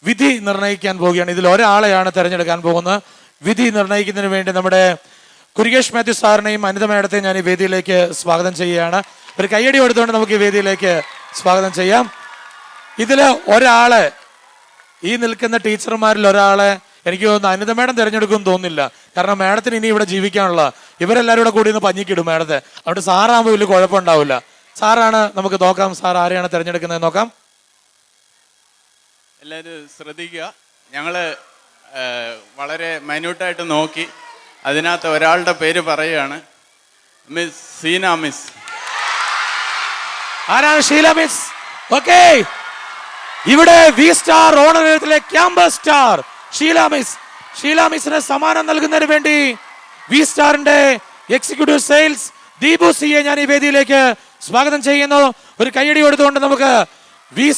വിധി നിർണ്ണയിക്കാൻ പോവുകയാണ്. ഇതിൽ ഒരാളെയാണ് തിരഞ്ഞെടുക്കാൻ പോകുന്നത്. വിധി നിർണ്ണയിക്കുന്നതിന് വേണ്ടി നമ്മുടെ കുരികേഷ് മാത്യു സാറിനെയും അനിത മേഡത്തെയും ഞാൻ ഈ വേദിയിലേക്ക് സ്വാഗതം ചെയ്യുകയാണ്. ഒരു കയ്യടി കൊടുത്തുകൊണ്ട് നമുക്ക് ഈ വേദിയിലേക്ക് സ്വാഗതം ചെയ്യാം. ഇതില് ഒരാളെ, ഈ നിൽക്കുന്ന ടീച്ചർമാരിൽ ഒരാളെ എനിക്ക് തോന്നുന്നു അനിത മേഡം തിരഞ്ഞെടുക്കുമെന്ന് തോന്നുന്നില്ല. കാരണം മേഡത്തിന് ഇനി ഇവിടെ ജീവിക്കാനുള്ള, ഇവരെല്ലാവരും കൂടെ കൂടി ഒന്ന് പഞ്ഞിക്കിടും മേഡത്തെ. അവിടെ സാറാകുമ്പോൾ വലിയ കുഴപ്പമുണ്ടാവില്ല. സാറാണ്, നമുക്ക് നോക്കാം സാർ ആരെയാണ് തിരഞ്ഞെടുക്കുന്നത് നോക്കാം. എല്ലാവരും ശ്രദ്ധിക്കുക. ഞങ്ങൾ വളരെ മൈന്യൂട്ടായിട്ട് നോക്കി അതിനകത്ത് ഒരാളുടെ പേര് പറയുകയാണ്. Miss Seena miss. ആരാണ്? ഷീല മിസ്. ഓക്കെ, ഇവിടെ വി സ്റ്റാർ ഓണറേറ്റിലെ campus star Sheela miss. Sheela മിസ്സിന് സമ്മാനം നൽകുന്നതിന് വേണ്ടി വി സ്റ്റാറിന്റെ എക്സിക്യൂട്ടീവ് സെയിൽസ് ദീപു സിയെ ഞാൻ ഈ വേദിയിലേക്ക് സ്വാഗതം ചെയ്യുന്നു. ഒരു കയ്യടി കൊടുത്തുകൊണ്ട് നമുക്ക് വി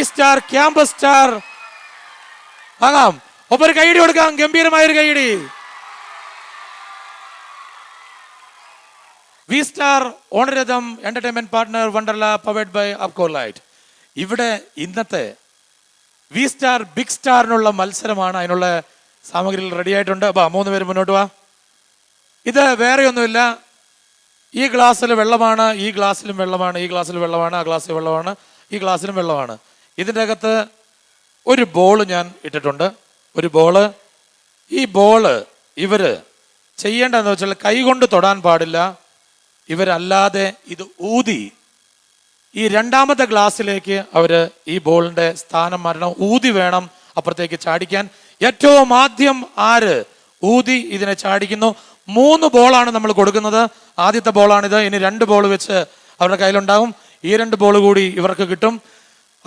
സ്റ്റാർ ക്യാമ്പസ് സ്റ്റാർ ആകാം. ഒപ്പം ഒരു കയ്യടി കൊടുക്കാം, ഗംഭീരമായൊരു കയ്യടി. V star Onaratham entertainment partner Wonderla powered by Apcolite. ഇവിടെ ഇന്നത്തെ വി സ്റ്റാർ ബിഗ് സ്റ്റാറിനുള്ള മത്സരമാണ്. അതിനുള്ള സാമഗ്രികൾ റെഡി ആയിട്ടുണ്ട്. മൂന്ന് പേര് മുന്നോട്ട് വാ. ഇത് വേറെയൊന്നുമില്ല, ഈ ഗ്ലാസ്സിൽ വെള്ളമാണ്, ഈ ഗ്ലാസ്സിലും വെള്ളമാണ്, ഈ ഗ്ലാസ്സിൽ വെള്ളമാണ്, ആ ഗ്ലാസ്സിൽ വെള്ളമാണ്, ഈ ഗ്ലാസ്സിലും വെള്ളമാണ്. ഇതിൻ്റെ അകത്ത് ഒരു ബോൾ ഞാൻ ഇട്ടിട്ടുണ്ട്. ഒരു ബോള്. ഈ ബോള് ഇവര് ചെയ്യേണ്ടതെന്ന് വെച്ചാൽ കൈകൊണ്ട് തൊടാൻ പാടില്ല. ഇവരല്ലാതെ ഇത് ഊതി ഈ രണ്ടാമത്തെ ഗ്ലാസ്സിലേക്ക് അവര് ഈ ബോളിന്റെ സ്ഥാനം മാറ്റണം. ഊതി വേണം അപ്പുറത്തേക്ക് ചാടിക്കാൻ. ഏറ്റവും ആദ്യം ആര് ഊതി ഇതിനെ ചാടിക്കുന്നു. 3 ബോളാണ് നമ്മൾ കൊടുക്കുന്നത്. ആദ്യത്തെ ബോളാണിത്. ഇനി 2 ബോൾ വെച്ച് അവരുടെ കയ്യിലുണ്ടാവും. ഈ 2 ബോൾ കൂടി ഇവർക്ക് കിട്ടും.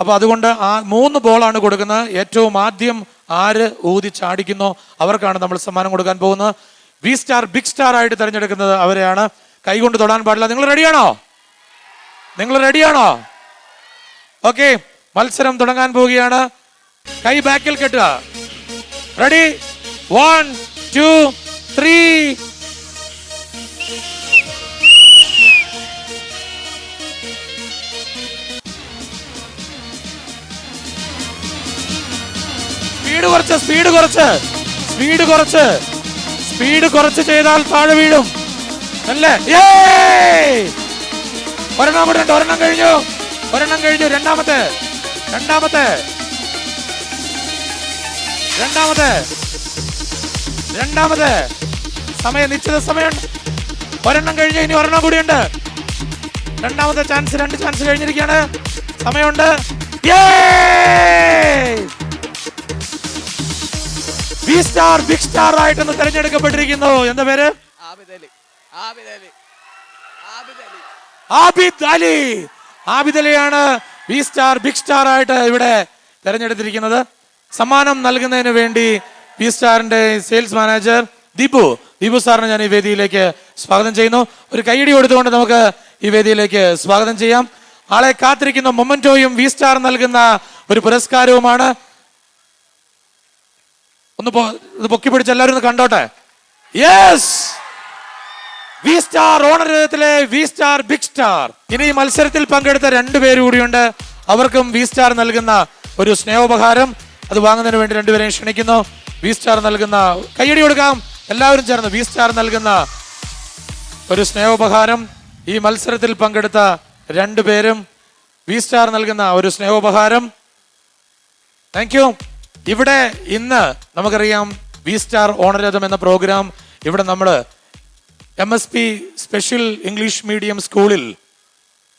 അപ്പൊ അതുകൊണ്ട് 3 ബോളാണ് കൊടുക്കുന്നത്. ഏറ്റവും ആദ്യം ആര് ഊതി ചാടിക്കുന്നോ അവർക്കാണ് നമ്മൾ സമ്മാനം കൊടുക്കാൻ പോകുന്നത്. വി സ്റ്റാർ ബിഗ് സ്റ്റാർ ആയിട്ട് തിരഞ്ഞെടുക്കുന്നത് അവരെയാണ്. കൈകൊണ്ട് തൊടാൻ പാടില്ല. നിങ്ങൾ റെഡിയാണോ? ഓക്കെ, മത്സരം തുടങ്ങാൻ പോവുകയാണ്. കൈ ബാക്കിൽ കെട്ടുക. റെഡി? 1 2 3. സ്പീഡ് കുറച്ച് ചെയ്താൽ താഴെ വീഴും അല്ലേ? ഒരെണ്ണം കൂടെ ഉണ്ട്. ഒരെണ്ണം കഴിഞ്ഞു. രണ്ടാമത്തെ നിശ്ചിത സമയമുണ്ട്. ഒരെണ്ണം കഴിഞ്ഞു, ഇനി ഒരെണ്ണം കൂടിയുണ്ട്. രണ്ടാമത്തെ ചാൻസ്. 2 ചാൻസ് കഴിഞ്ഞിരിക്കുകയാണ്. സമയമുണ്ട്. വി സ്റ്റാർ ബിഗ് സ്റ്റാർ ആയിട്ടൊന്ന് തെരഞ്ഞെടുക്കപ്പെട്ടിരിക്കുന്നു. എന്താ പേര്? ആബിദ് അലിയാണ് വി സ്റ്റാർ ബിഗ് സ്റ്റാർ ആയിട്ട് ഇവിടെ തെരഞ്ഞെടുത്തിരിക്കുന്നത്. സമ്മാനം നൽകുന്നതിന് വേണ്ടി വി സ്റ്റാറിന്റെ സെയിൽസ് മാനേജർ ദീപു സാറിനെ ഞാൻ ഈ വേദിയിലേക്ക് സ്വാഗതം ചെയ്യുന്നു. ഒരു കൈയടി കൊടുത്തുകൊണ്ട് നമുക്ക് ഈ വേദിയിലേക്ക് സ്വാഗതം ചെയ്യാം. ആളെ കാത്തിരിക്കുന്ന മൊമെന്റോയും വി സ്റ്റാർ നൽകുന്ന ഒരു പുരസ്കാരവുമാണ്. ഇത് പൊക്കി പിടിച്ച് എല്ലാവരും ഒന്ന് കണ്ടോട്ടെ. യെസ്, വി സ്റ്റാർ ഓണരത്തിലെ വി സ്റ്റാർ ബിഗ് സ്റ്റാർ. ഇനി ഈ മത്സരത്തിൽ പങ്കെടുത്ത 2 പേര് കൂടിയുണ്ട്. അവർക്കും വി സ്റ്റാർ നൽകുന്ന ഒരു സ്നേഹോപഹാരം അത് വാങ്ങുന്നതിന് വേണ്ടി 2 പേരെയും ക്ഷണിക്കുന്നു. വി സ്റ്റാർ നൽകുന്ന, കയ്യടി കൊടുക്കാം എല്ലാവരും ചേർന്ന്. വി സ്റ്റാർ നൽകുന്ന ഒരു സ്നേഹോപഹാരം. ഈ മത്സരത്തിൽ പങ്കെടുത്ത 2 പേരും വി സ്റ്റാർ നൽകുന്ന ഒരു സ്നേഹോപഹാരം. Thank you. ഇവിടെ ഇന്ന് നമുക്കറിയാം വി സ്റ്റാർ ഓണരഥം എന്ന പ്രോഗ്രാം ഇവിടെ നമ്മൾ MSP സ്പെഷ്യൽ ഇംഗ്ലീഷ് മീഡിയം സ്കൂളിൽ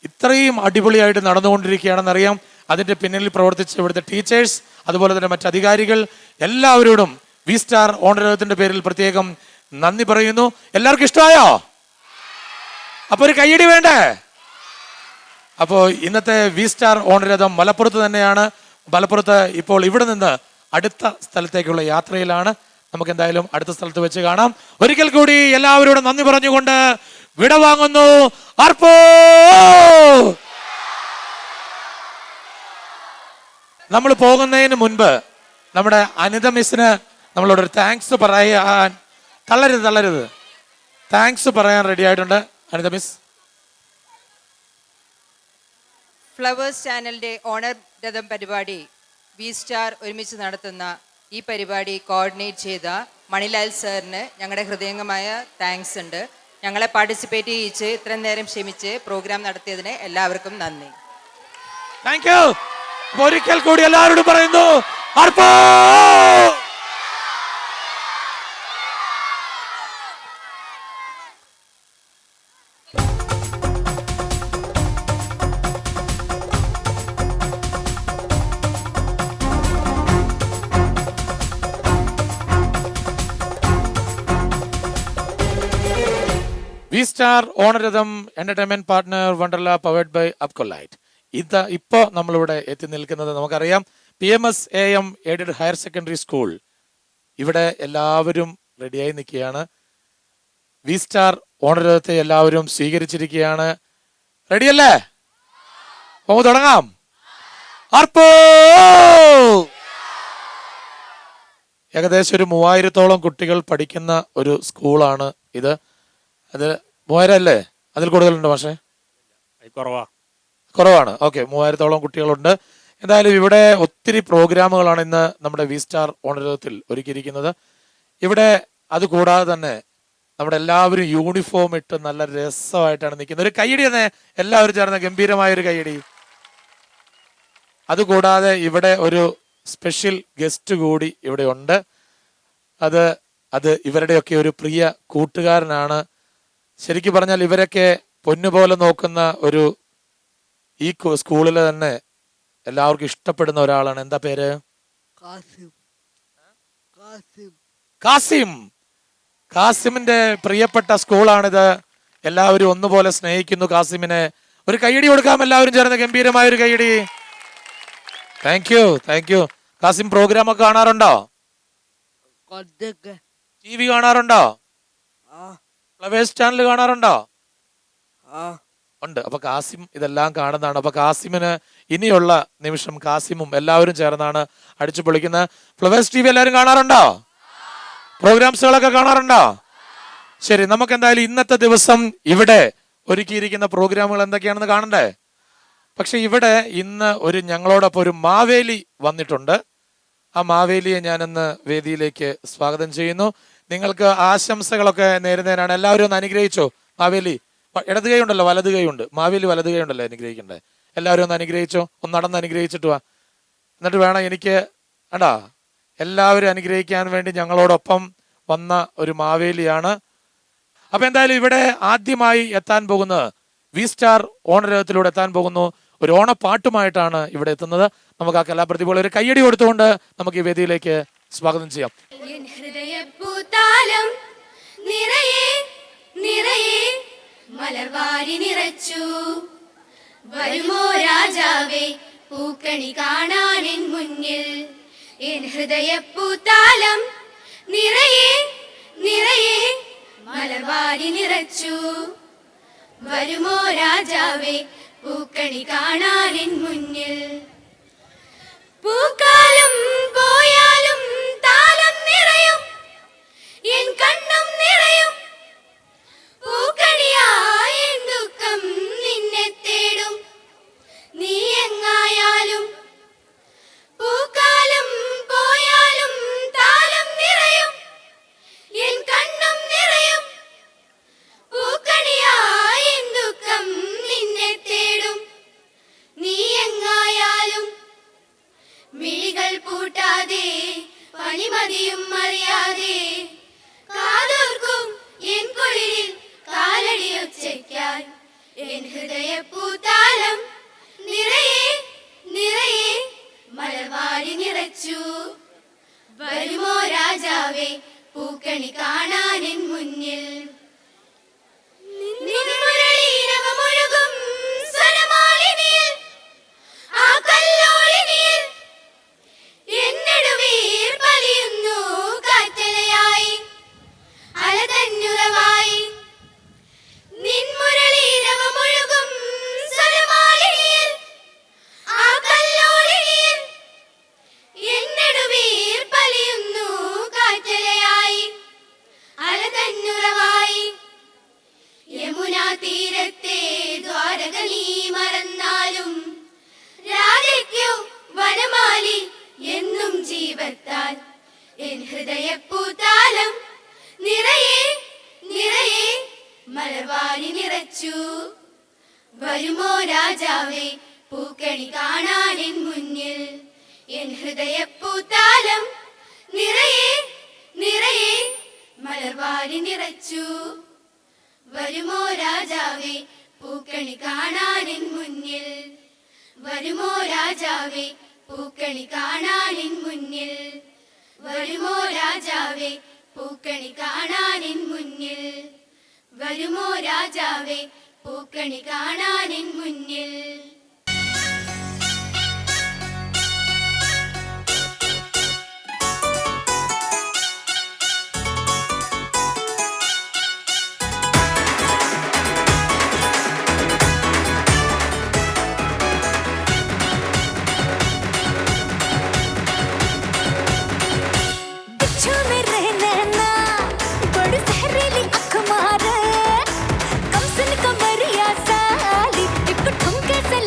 ഇത്രയും അടിപൊളിയായിട്ട് നടന്നുകൊണ്ടിരിക്കുകയാണെന്നറിയാം. അതിൻ്റെ പിന്നിൽ പ്രവർത്തിച്ച ഇവിടുത്തെ ടീച്ചേഴ്സ്, അതുപോലെ തന്നെ മറ്റ് അധികാരികൾ, എല്ലാവരോടും വി സ്റ്റാർ ഓണരഥത്തിന്റെ പേരിൽ പ്രത്യേകം നന്ദി പറയുന്നു. എല്ലാവർക്കും ഇഷ്ടമായോ? അപ്പൊ ഒരു കയ്യടി വേണ്ടേ? അപ്പോൾ ഇന്നത്തെ വി സ്റ്റാർ ഓണരഥം മലപ്പുറത്ത് തന്നെയാണ്. മലപ്പുറത്ത് ഇപ്പോൾ ഇവിടെ നിന്ന് അടുത്ത സ്ഥലത്തേക്കുള്ള യാത്രയിലാണ്. നമുക്ക് എന്തായാലും അടുത്ത സ്ഥലത്ത് വെച്ച് കാണാം. ഒരിക്കൽ കൂടി എല്ലാവരോടും നന്ദി പറഞ്ഞുകൊണ്ട് വിടവാങ്ങുന്നു. അർപ്പോ. നമ്മൾ പോകുന്നതിന് മുൻപ് നമ്മുടെ അനിത മിസ്സിന് നമ്മളോടൊരു താങ്ക്സ് പറയാൻ, തള്ളരുത്, താങ്ക്സ് പറയാൻ റെഡി ആയിട്ടുണ്ട് അനിത മിസ്. ഫ്ലവേഴ്സ് ചാനലിൻ്റെ ഓണർ രഥം പരിപാടി വി സ്റ്റാർ ഒരുമിച്ച് നടത്തുന്ന ഈ പരിപാടി കോർഡിനേറ്റ് ചെയ്ത മണിലാൽ സാറിന് ഞങ്ങളുടെ ഹൃദയംഗമായ താങ്ക്സ് ഉണ്ട്. ഞങ്ങളെ പാർട്ടിസിപ്പേറ്റ് ചെയ്യിച്ച് ഇത്രയും നേരം ക്ഷമിച്ച് പ്രോഗ്രാം നടത്തിയതിന് എല്ലാവർക്കും നന്ദി. Thank you. ഒരിക്കൽ കൂടി എല്ലാവരോടും പറയുന്നു അർപ്പോ. V star Onaratham entertainment partner Wonderla powered by Apcolite. ഇപ്പോ നമ്മളിവിടെ എത്തി നിൽക്കുന്നത് നമുക്കറിയാം PMS AM aided higher secondary school. ഇവിടെ എല്ലാവരും റെഡിയായി നിൽക്കുകയാണ്. വി സ്റ്റാർ ഓണരഥത്തെ എല്ലാവരും സ്വീകരിച്ചിരിക്കുകയാണ്. റെഡിയല്ലേ? നമുക്ക് തുടങ്ങാം. അർപ്പോ. ഏകദേശം ഒരു 3000-ഓളം കുട്ടികൾ പഠിക്കുന്ന ഒരു സ്കൂളാണ് ഇത്. അത് 3000 അല്ലേ? അതിൽ കൂടുതലുണ്ട് പക്ഷേ കുറവാണ്. ഓക്കെ, 3000-ഓളം കുട്ടികളുണ്ട്. എന്തായാലും ഇവിടെ ഒത്തിരി പ്രോഗ്രാമുകളാണ് ഇന്ന് നമ്മുടെ വി സ്റ്റാർ ഓണരഥത്തിൽ ഒരുക്കിയിരിക്കുന്നത്. ഇവിടെ അത് കൂടാതെ തന്നെ നമ്മുടെ എല്ലാവരും യൂണിഫോം ഇട്ട് നല്ല രസമായിട്ടാണ് നിൽക്കുന്നത്. ഒരു കയ്യടി തന്നെ എല്ലാവരും ചേർന്ന ഗംഭീരമായൊരു കയ്യടി. അതുകൂടാതെ ഇവിടെ ഒരു സ്പെഷ്യൽ ഗസ്റ്റ് കൂടി ഇവിടെ ഉണ്ട്. അത് ഇവരുടെയൊക്കെ ഒരു പ്രിയ കൂട്ടുകാരനാണ്. ശരിക്കും പറഞ്ഞാൽ ഇവരൊക്കെ പൊന്നുപോലെ നോക്കുന്ന ഒരു ഈ സ്കൂളിൽ തന്നെ എല്ലാവർക്കും ഇഷ്ടപ്പെടുന്ന ഒരാളാണ്. എന്താ പേര്? കാസിം. കാസിമിന്റെ പ്രിയപ്പെട്ട സ്കൂളാണിത്. എല്ലാവരും ഒന്നുപോലെ സ്നേഹിക്കുന്നു കാസിമിനെ. ഒരു കയ്യടി കൊടുക്കാം എല്ലാവരും ചേർന്ന്, ഗംഭീരമായ ഒരു കയ്യടി. Thank you. കാസിം പ്രോഗ്രാം ഒക്കെ കാണാറുണ്ടോ? TV കാണാറുണ്ടോ? ഫ്ലവേഴ്സ് ചാനൽ കാണാറുണ്ടോ? ഉണ്ട്. അപ്പൊ കാസിം ഇതെല്ലാം കാണുന്നതാണ്. അപ്പൊ കാസിമിന് ഇനിയുള്ള നിമിഷം കാസിമും എല്ലാവരും ചേർന്നാണ് അടിച്ചു പൊളിക്കുന്നത്. ഫ്ലവേഴ്സ് TV എല്ലാവരും കാണാറുണ്ടോ? പ്രോഗ്രാംസുകളൊക്കെ കാണാറുണ്ടോ? ശരി, നമുക്ക് എന്തായാലും ഇന്നത്തെ ദിവസം ഇവിടെ ഒരുക്കിയിരിക്കുന്ന പ്രോഗ്രാമുകൾ എന്തൊക്കെയാണെന്ന് കാണണ്ടേ? പക്ഷെ ഇവിടെ ഇന്ന് ഞങ്ങളോടൊപ്പം ഒരു മാവേലി വന്നിട്ടുണ്ട്. ആ മാവേലിയെ ഞാനിന്ന് വേദിയിലേക്ക് സ്വാഗതം ചെയ്യുന്നു. നിങ്ങൾക്ക് ആശംസകളൊക്കെ നേരുന്നതിനാണ്. എല്ലാവരും ഒന്ന് അനുഗ്രഹിച്ചോ. മാവേലി ഇടത് കൈ ഉണ്ടല്ലോ, വലത് കൈ ഉണ്ട്. മാവേലി വലത് കൈ ഉണ്ടല്ലോ അനുഗ്രഹിക്കണ്ടേ. എല്ലാവരും ഒന്ന് അനുഗ്രഹിച്ചോ. ഒന്ന് നടന്ന് അനുഗ്രഹിച്ചിട്ട് വാ. എന്നിട്ട് വേണം എനിക്ക് എല്ലാവരും അനുഗ്രഹിക്കാൻ വേണ്ടി ഞങ്ങളോടൊപ്പം വന്ന ഒരു മാവേലിയാണ്. അപ്പൊ എന്തായാലും ഇവിടെ ആദ്യമായി എത്താൻ പോകുന്നത് വി സ്റ്റാർ ഓണരഥത്തിലൂടെ എത്താൻ പോകുന്നു. ഒരു ഓണപ്പാട്ടുമായിട്ടാണ് ഇവിടെ എത്തുന്നത്. നമുക്ക് ആ കലാപ്രതിഭകൾ ഒരു കയ്യടി കൊടുത്തുകൊണ്ട് നമുക്ക് ഈ വേദിയിലേക്ക് സ്വാഗതം ചെയ്യാം. ഹൃദയപ്പൂത്താലം നിറയെ നിറയെ മലർവാരി നിറച്ചു വരുമോ രാജാവേ പൂക്കണി കാണാൻ എൻ മുന്നിൽ. എൻ ഹൃദയപ്പൂത്താലം നിറയെ നിറയെ മലർവാരി നിറച്ചു വരുമോ രാജാവേ പൂക്കണി കാണാൻ എൻ മുന്നിൽ. പൂക്കാലം പോയാലും താലം അറിയാതെ കാതോർക്കും എൻ കുളിരിൽ കാലടിയൊച്ചയ്ക്കായി എൻ ഹൃദയപ്പൂത്താലം നിറയെ നിറയെ മലർവാരി നിറച്ചു. വരുമോ രാജാവേ പൂക്കണി കാണാൻ എൻ മുന്നിൽ. നിൻമുരളീരവമൊഴുകും സ്വരമാലിനിയിൽ ആ കല്ലോളിനിയിൽ എന്നെടുവീർ പലിയുന്നു കാറ്റലയായി അലതന്നുറവായി. നിൻമുരളീരവമൊഴുകും സ്വരമാലിനിയിൽ ആ കല്ലോളിനിയിൽ എന്നെടുവീർ പലിയുന്നു കാറ്റലയായി അലതന്നുറവായി. യമുനാ തീരത്തെ ദ്വാരക നീ മറന്നാലും രാധയ്ക്കോ വനമാലി എന്നും ജീവത്താൽ എൻ ഹൃദയപ്പൂത്താലം നിറയെ നിറയെ മലർവാരി നിറച്ചു. വരുമോ രാജാവേ പൂക്കണി കാണാൻ എൻ മുന്നിൽ. എൻ ഹൃദയപ്പൂത്താലം നിറയെ നിറയെ മലർവാരി നിറച്ചു. വരുമോ രാജാവേ പൂക്കണി കാണാൻ എൻ മുന്നിൽ. വരുമോ രാജാവേ പൂക്കണി കാണാൻ എൻ മുന്നിൽ. വരുമോ രാജാവേ പൂക്കണി കാണാൻ എൻ മുന്നിൽ. വരുമോ രാജാവേ പൂക്കണി കാണാൻ എൻ മുന്നിൽ. कम सुन कमरिया साली एक ठुमके से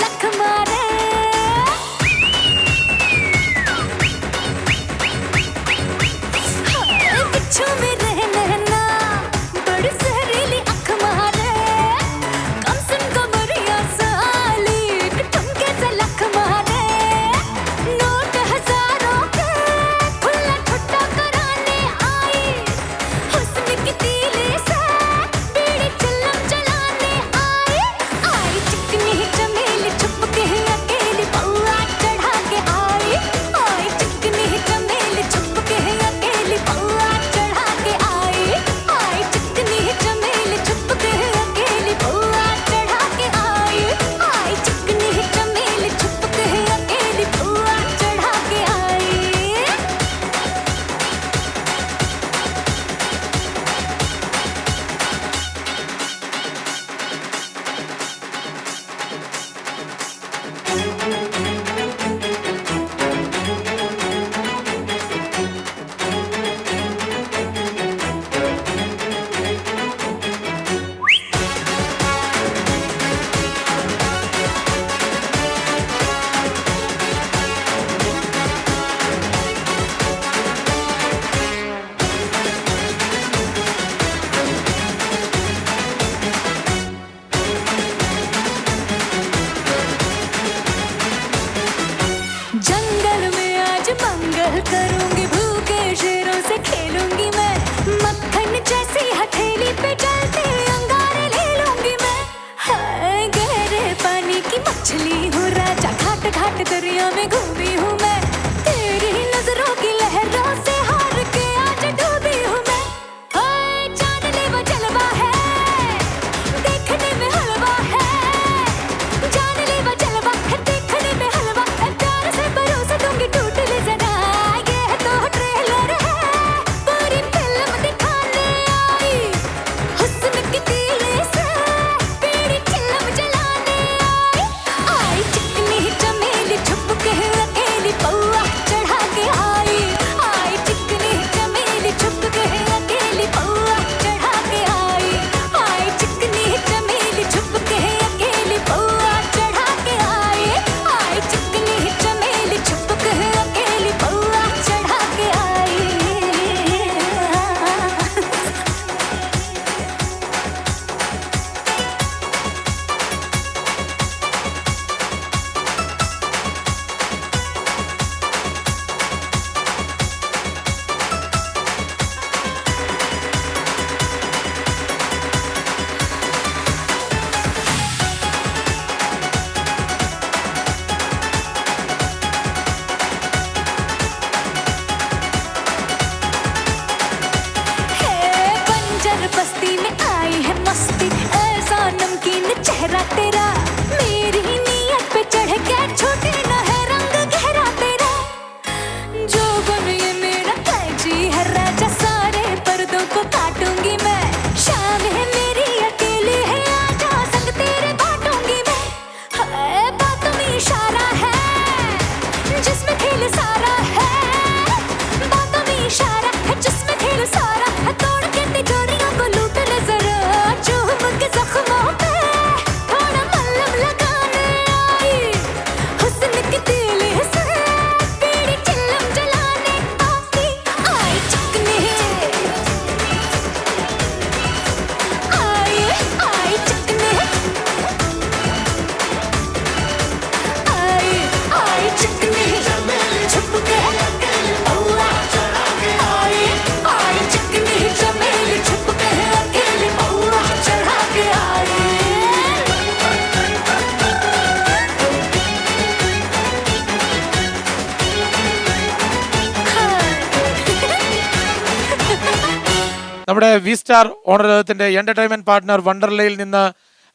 നമ്മുടെ വി സ്റ്റാർ ഓണരത്തിന്റെ എന്റർടൈൻമെന്റ് പാർട്ട്ണർ വണ്ടർലയിൽ നിന്ന്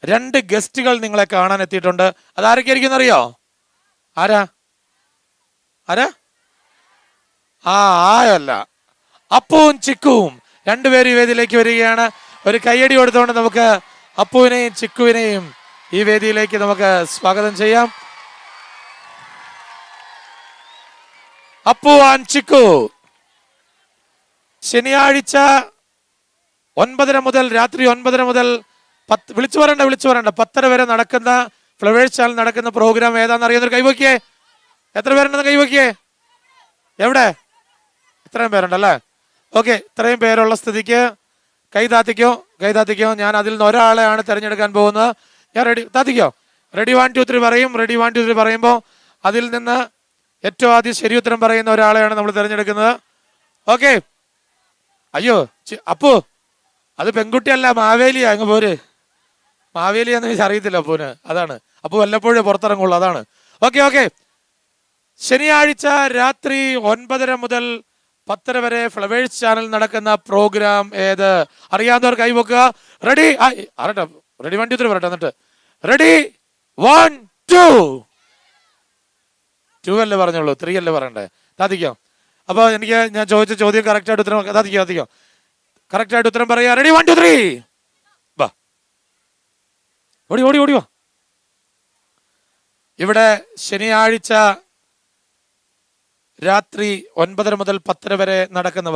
2 ഗസ്റ്റുകൾ നിങ്ങളെ കാണാൻ എത്തിയിട്ടുണ്ട്. അതാരൊക്കെയായിരിക്കും അറിയോ? ആരാ ആരാ? ആയല്ല, അപ്പുവും ചിക്കുവും രണ്ടുപേരും ഈ വേദിയിലേക്ക് വരികയാണ്. ഒരു കയ്യടി കൊടുത്തുകൊണ്ട് നമുക്ക് അപ്പുവിനെയും ചിക്കുവിനെയും ഈ വേദിയിലേക്ക് നമുക്ക് സ്വാഗതം ചെയ്യാം. അപ്പു ആൻഡ് ചിക്കു ശനിയാഴ്ച 9:30 മുതൽ രാത്രി 9:30 മുതൽ 10 വിളിച്ചു പറയണ്ട 10:30 വരെ നടക്കുന്ന ഫ്ലവേഴ്സ് ചാനൽ നടക്കുന്ന പ്രോഗ്രാം ഏതാണെന്ന് അറിയുന്നൊരു കൈവക്കിയേ. എത്ര പേരുണ്ടെന്ന് കൈവക്കിയേ? എവിടെ? ഇത്രയും പേരുണ്ടല്ലേ? ഓക്കെ, ഇത്രയും പേരുള്ള സ്ഥിതിക്ക് കൈതാത്തിക്കോ. ഞാൻ അതിൽ നിന്ന് ഒരാളെയാണ് തിരഞ്ഞെടുക്കാൻ പോകുന്നത്. ഞാൻ റെഡി, താത്തിക്കോ. റെഡി 1 2 3 പറയും. റെഡി 1 2 3 പറയുമ്പോൾ അതിൽ നിന്ന് ഏറ്റവും ആദ്യം ശരി ഉത്തരം പറയുന്ന ഒരാളെയാണ് നമ്മൾ തിരഞ്ഞെടുക്കുന്നത്. ഓക്കെ. അയ്യോ അപ്പു, അത് പെൺകുട്ടിയല്ല, മാവേലിയാ. അങ്ങ് പോര്. മാവേലിയാന്ന് അറിയത്തില്ല അപ്പൂന്. അതാണ് അപ്പു വല്ലപ്പോഴേ പുറത്തിറങ്ങുള്ളൂ. അതാണ്. ഓക്കെ. ശനിയാഴ്ച രാത്രി 9:30 മുതൽ 10:30 വരെ ഫ്ലവേഴ്സ് ചാനൽ നടക്കുന്ന പ്രോഗ്രാം ഏത്? അറിയാവുന്നവർ കൈവക്കുക. റെഡി? ആരട്ടെ, റെഡി 1 2 3 പറയട്ടെ. എന്നിട്ട് റെഡി 1 2 2 അല്ലേ പറഞ്ഞോളൂ, 3 അല്ലേ പറയണ്ടേ? താത്തിക്കോ. അപ്പോൾ ഞാൻ ചോദിച്ച ചോദ്യം കറക്റ്റായിട്ട് ഉത്തരം താത്തിക്കോ. കറക്റ്റായിട്ട് ഉത്തരം പറയാ. റെഡി 1 2 3 വാ. ഓടി വാ. ഇവിടെ ശനിയാഴ്ച രാത്രി 9:30 മുതൽ 10:30 വരെ നടക്കുന്ന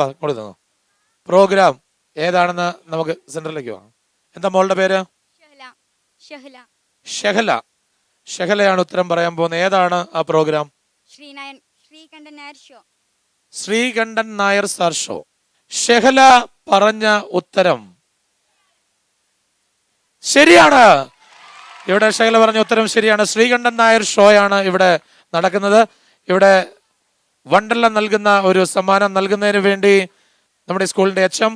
പ്രോഗ്രാം ഏതാണെന്ന് നമുക്ക് സെന്ററിലേക്ക് പോകാം. എന്താ മോളുടെ പേര്? ഷെഹലയാണ് ഉത്തരം പറയാൻ പോകുന്നത്. ഏതാണ് ആ programme? Sreekandan Nair sir show. Shehla പറഞ്ഞ ഉത്തരം ശരിയാണ്. ഇവിടെ ഷെഹല പറഞ്ഞ ഉത്തരം ശരിയാണ്. ശ്രീകണ്ഠൻ നായർ ഷോയാണ് ഇവിടെ നടക്കുന്നത്. ഇവിടെ വണ്ടർല നൽകുന്ന ഒരു സമ്മാനം നൽകുന്നതിന് വേണ്ടി നമ്മുടെ സ്കൂളിന്റെ HM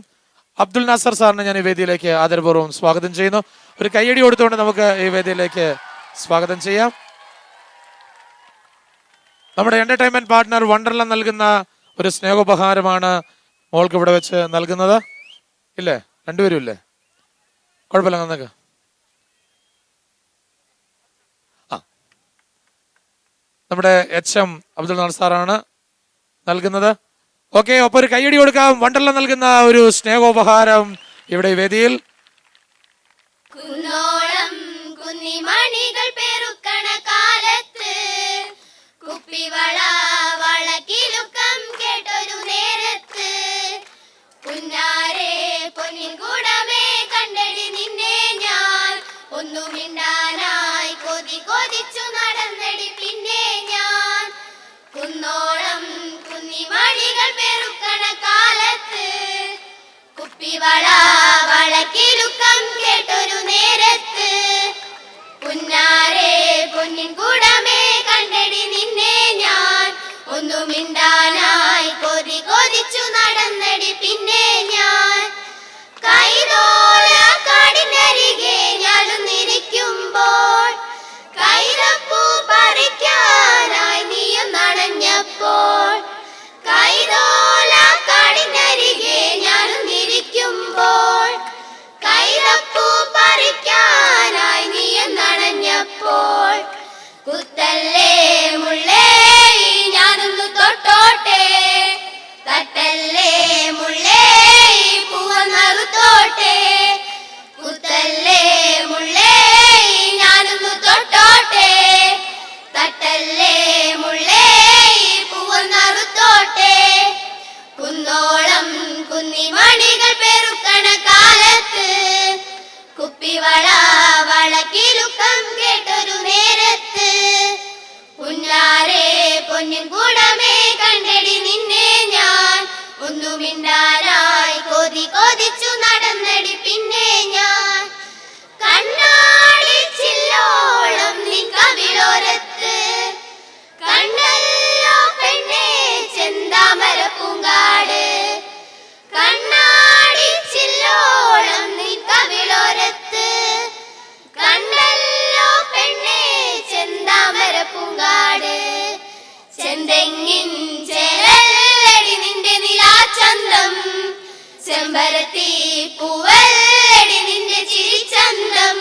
അബ്ദുൽ നാസർ സാറിനെ ഞാൻ ഈ വേദിയിലേക്ക് ആദരപൂർവ്വം സ്വാഗതം ചെയ്യുന്നു. ഒരു കയ്യടി കൊടുത്തുകൊണ്ട് നമുക്ക് ഈ വേദിയിലേക്ക് സ്വാഗതം ചെയ്യാം. നമ്മുടെ എന്റർടൈൻമെന്റ് പാർട്ട്ണർ വണ്ടർല നൽകുന്ന ഒരു സ്നേഹോപഹാരമാണ് മോൾക്ക് ഇവിടെ വെച്ച് നൽകുന്നത്. ഇല്ലേ? രണ്ടുപേരും ഇല്ലേ? കുഴപ്പമില്ല, നിന്നൊക്കെ. നമ്മുടെ HM അബ്ദുൽ നാസർ സാറാണ് നൽകുന്നത്. ഓക്കെ, ഒപ്പം ഒരു കയ്യടി കൊടുക്കാം. വണ്ടർല നൽകുന്ന ഒരു സ്നേഹോപഹാരം ഇവിടെ ഈ വേദിയിൽ. കുന്നോളം കുന്നിമണികൾ പെരുക്കണ കാലത്ത് കുപ്പിവള വളക്കിലുക്കം കേട്ടൊരു നേരത്ത് പുന്നാരെ പൊന്നിൻ കൂടമേ കണ്ടടി നിന്നെ ഞാൻ ഒന്നുമിണ്ടാനായി കൊതിച്ചു നടന്നടി പിന്നെ ഞാൻ കുന്നോളം കുന്നിമണികൾ പെരുക്കണ കാലത്ത് കുപ്പിവള വളക്കിലുക്കം കേട്ടൊരു നേരത്ത് പുന്നാരെ പൊന്നിൻ കൂടമേ കണ്ടടി നിന്നെ ഞാൻ ഒന്നുമിണ്ടാനായി കൊതിച്ചു നടന്നടി പിന്നെ ഞാൻ കൈതോല കാടിനരികെ ഞാനൊന്നിരിക്കുമ്പോൾ കൈതപ്പൂ പറിക്കാനായി നീയും നടഞ്ഞപ്പോൾ കൈതോല കാടിനരികെ ഞാനൊന്നിരിക്കുമ്പോൾ കൈതപ്പൂ പറിക്കാനായി നീയും നടഞ്ഞപ്പോൾ കുത്തല്ലേ മുള്ളേ ഞാനൊന്നു തൊട്ടോട്ടെ തട്ടല്ലേ മുള്ളേ പൂവന്നറുത്തോട്ടെ കുത്തല്ലേ മുള്ളേ ഞാനൊന്നു തൊട്ടോട്ടെ തട്ടല്ലേ മുള്ളേ പൂവന്നറുത്തോട്ടെ കുന്നോളം കുന്നിമണികൾ പെരുക്കണ കാലത്ത് കുപ്പിവള വളക്കിലുക്കം കേട്ടൊരു നേരത്ത് പുന്നാരെ പൊന്നിൻ കൂടമേ കണ്ടടി നിന്നെ ഞാൻ ഒന്നുമിണ്ടാനായി കൊതിച്ചു നടന്നടി പിന്നെ ഞാൻ കണ്ണാടി ചില്ലോളം നിൻ കവിളോരത്ത് കണ്ണല്ലോ പെണ്ണേ ചെന്താമര പൂങ്കാട് കണ്ണാടി ചില്ലോളം നിൻ കവിളോരത്ത് കണ്ണല്ലോ പെണ്ണേ ചെന്താമര പൂങ്കാട് ചെന്തെങ്ങ ചെമ്പരത്തി പൂവല്ലടി നിന്റെ ചിരിച്ചന്തം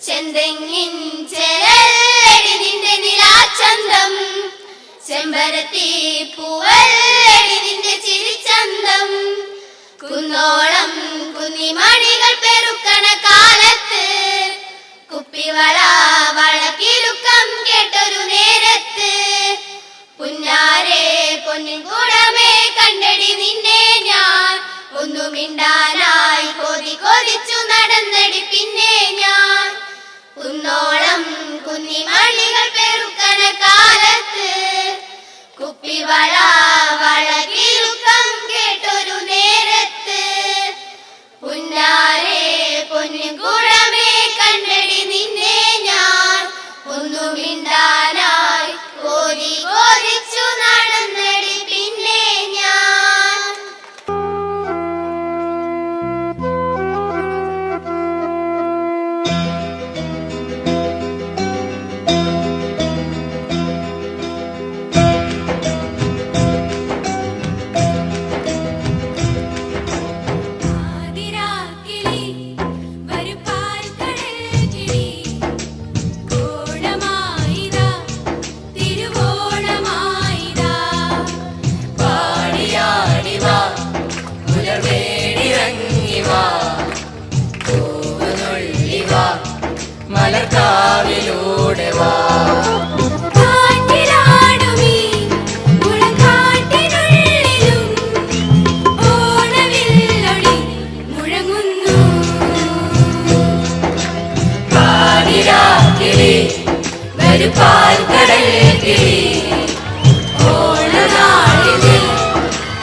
ചെന്തെങ്ങിൻ ചെരല്ലടി നിന്റെ നിലാച്ചന്തം ചെമ്പരത്തി പൂവല്ലടി നിന്റെ ചിരിച്ചന്തം കുന്നോളം കുന്നിമണികൾ പെറുക്കണ കാലത്ത് കുപ്പിവള വളക്കിലുക്കം കേട്ടൊരു നേരത്ത് പുന്നാരെ പൊന്നിൻ കൂടമേ കണ്ടടി നിന്നെ ഞാൻ ഒന്നു മിണ്ടാനായി കൊതിച്ചു നടന്നടി പിന്നെ ഞാൻ കുന്നോളം കുന്നിമണികൾ പെറുക്കണ കാലത്ത് കുപ്പിവള വളകിലുക്കം കേട്ടൊരു നേരത്ത് പുന്നാരെ പൊന്നിൻ കൂടമേ കണ്ടടി നിന്നെ ഞാൻ ഒന്നു മിണ്ടാനായി കൊതിച്ചു നടന്നടി പിന്നെ ഞാൻ. മലർക്കാവിലൂടെ വാ പാൽക്കടൽ കിളി ഓണനാളിൽ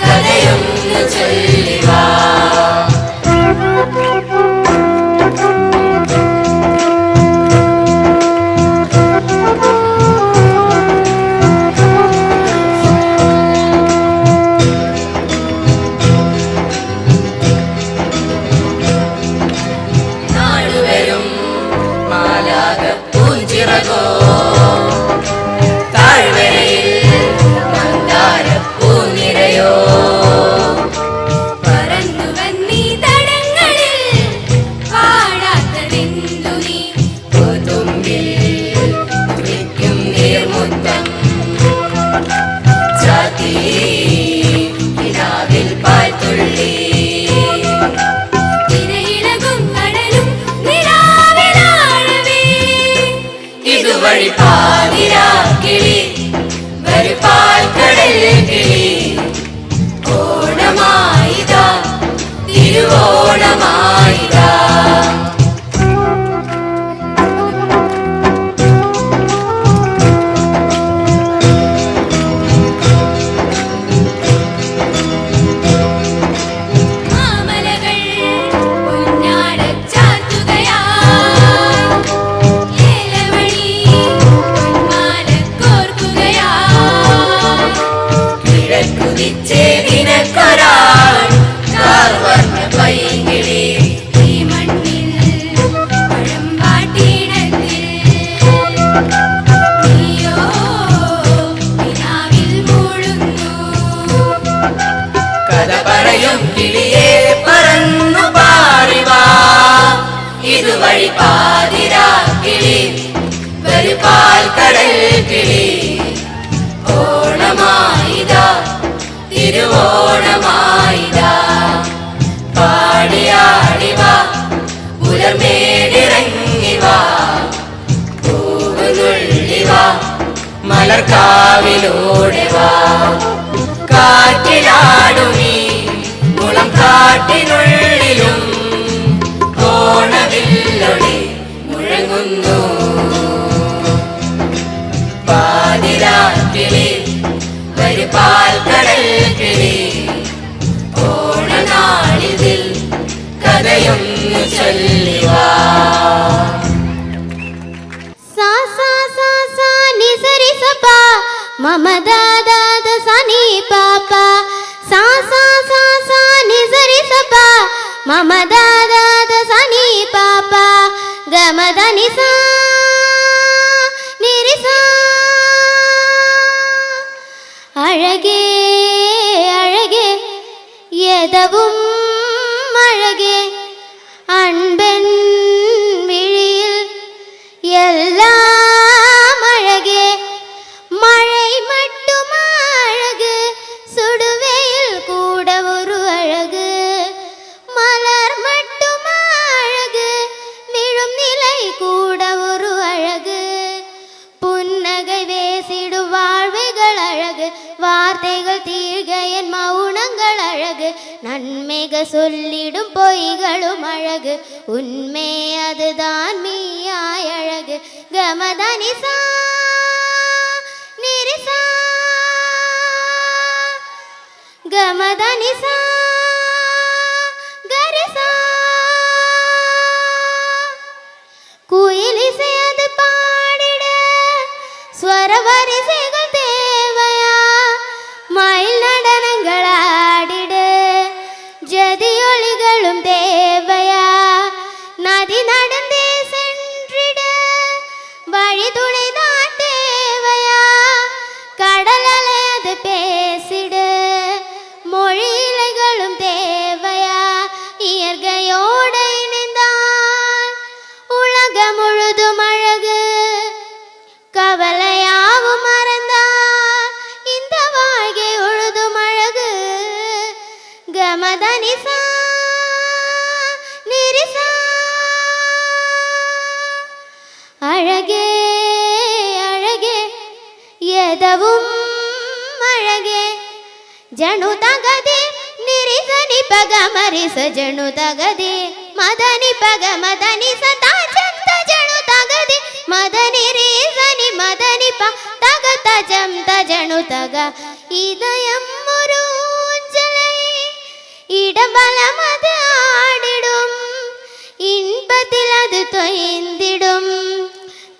കഥയൊന്നു ചൊല്ലിവാ നാടുവരും മാലാക പൂഞ്ചിറകോ വഴി പാതിരാക്കിളി വരു പാൽക്കടൽ കിളി ഓണമായിതാ തിരുവോണമായിതാ കിളിയെ പറന്നു പാറിവാ ഇതുവഴി പാതിരാക്കിളി വരു പാൽക്കടൽ കിളി ഓണമായിതാ തിരുവോണമായിതാ പാടിയാടിവാ പുലർമേടിറങ്ങിവാ പൂവുനുള്ളിവാ മലർക്കാവിലൂടെ വാ കാറ്റിലാടുമീ മുളം കാട്ടിനുള്ളിലും ഓണവില്ലൊളി മുഴങ്ങുന്നു പാതിരാക്കിളി വരു പാൽക്കടൽ കിളി ഓണനാളിതിൽ കഥയൊന്നു ചൊല്ലിവാ സാ സാ സാ സാ നി സരി സ പ മമ ദ ദ ദ സ നി പ പ സാ സാ സാ സാ നി സരി സ പ മമ ദ ദ ദ സ നി പ പ ഗ മ ദ നി സ നി രി സ അഴകേ അഴകേ യദവും அழகே அன்பென் விழியில் எல்லாம் அழகே மழை மட்டும் அழகு சுடுவேயில் கூட ஒரு அழகு மலர் மட்டும் அழகு விழும் நிலை கூட ஒரு அழகு புன்னகை வேசிடு வாழ்வுகள் அழகு வார்த்தைகள் தீர்க என் மௌனங்கள் அழகு நன்மைக சொல்லிடும் பொய்களும் அழகு உண்மை அதுதான் மீயாய் அழகு கமதனிசா நிரிசா கமதனிசா கரிசா குயிலிசை அது பாடிட ஸ்வரவரிசைகள் தேவையா மயில் நடனங்கள் ஆடிட ஜதியொலிகளும் தேவையா நதி நடந்தே சென்றிட வழி துணைதான் தேவையா கடல் அலை அது பேசிட மொழி இலைகளும் தேவையா இயற்கையோடு இணைந்தால் உலகம் முழுதும் அழகு கவலையாவும் மறந்தால் இந்த வாழ்க்கை உழுதும் அழகு கமதனிசா நிரிசா அழகே அழகே எதவும் அழகே ஜனு தகதி நிரிசனி பக மரிச ஜனு தகதி மதனி பக மதனி சதாஜந்த ஜனு தகதி மதனி ரீசனி மதனி ப தக தஜம் தஜனு தக இதயம் ஒரு ஊஞ்சலை இடபலம் அது ஆடிடும் இன்பத்தில் அது தொய்ந்திடும்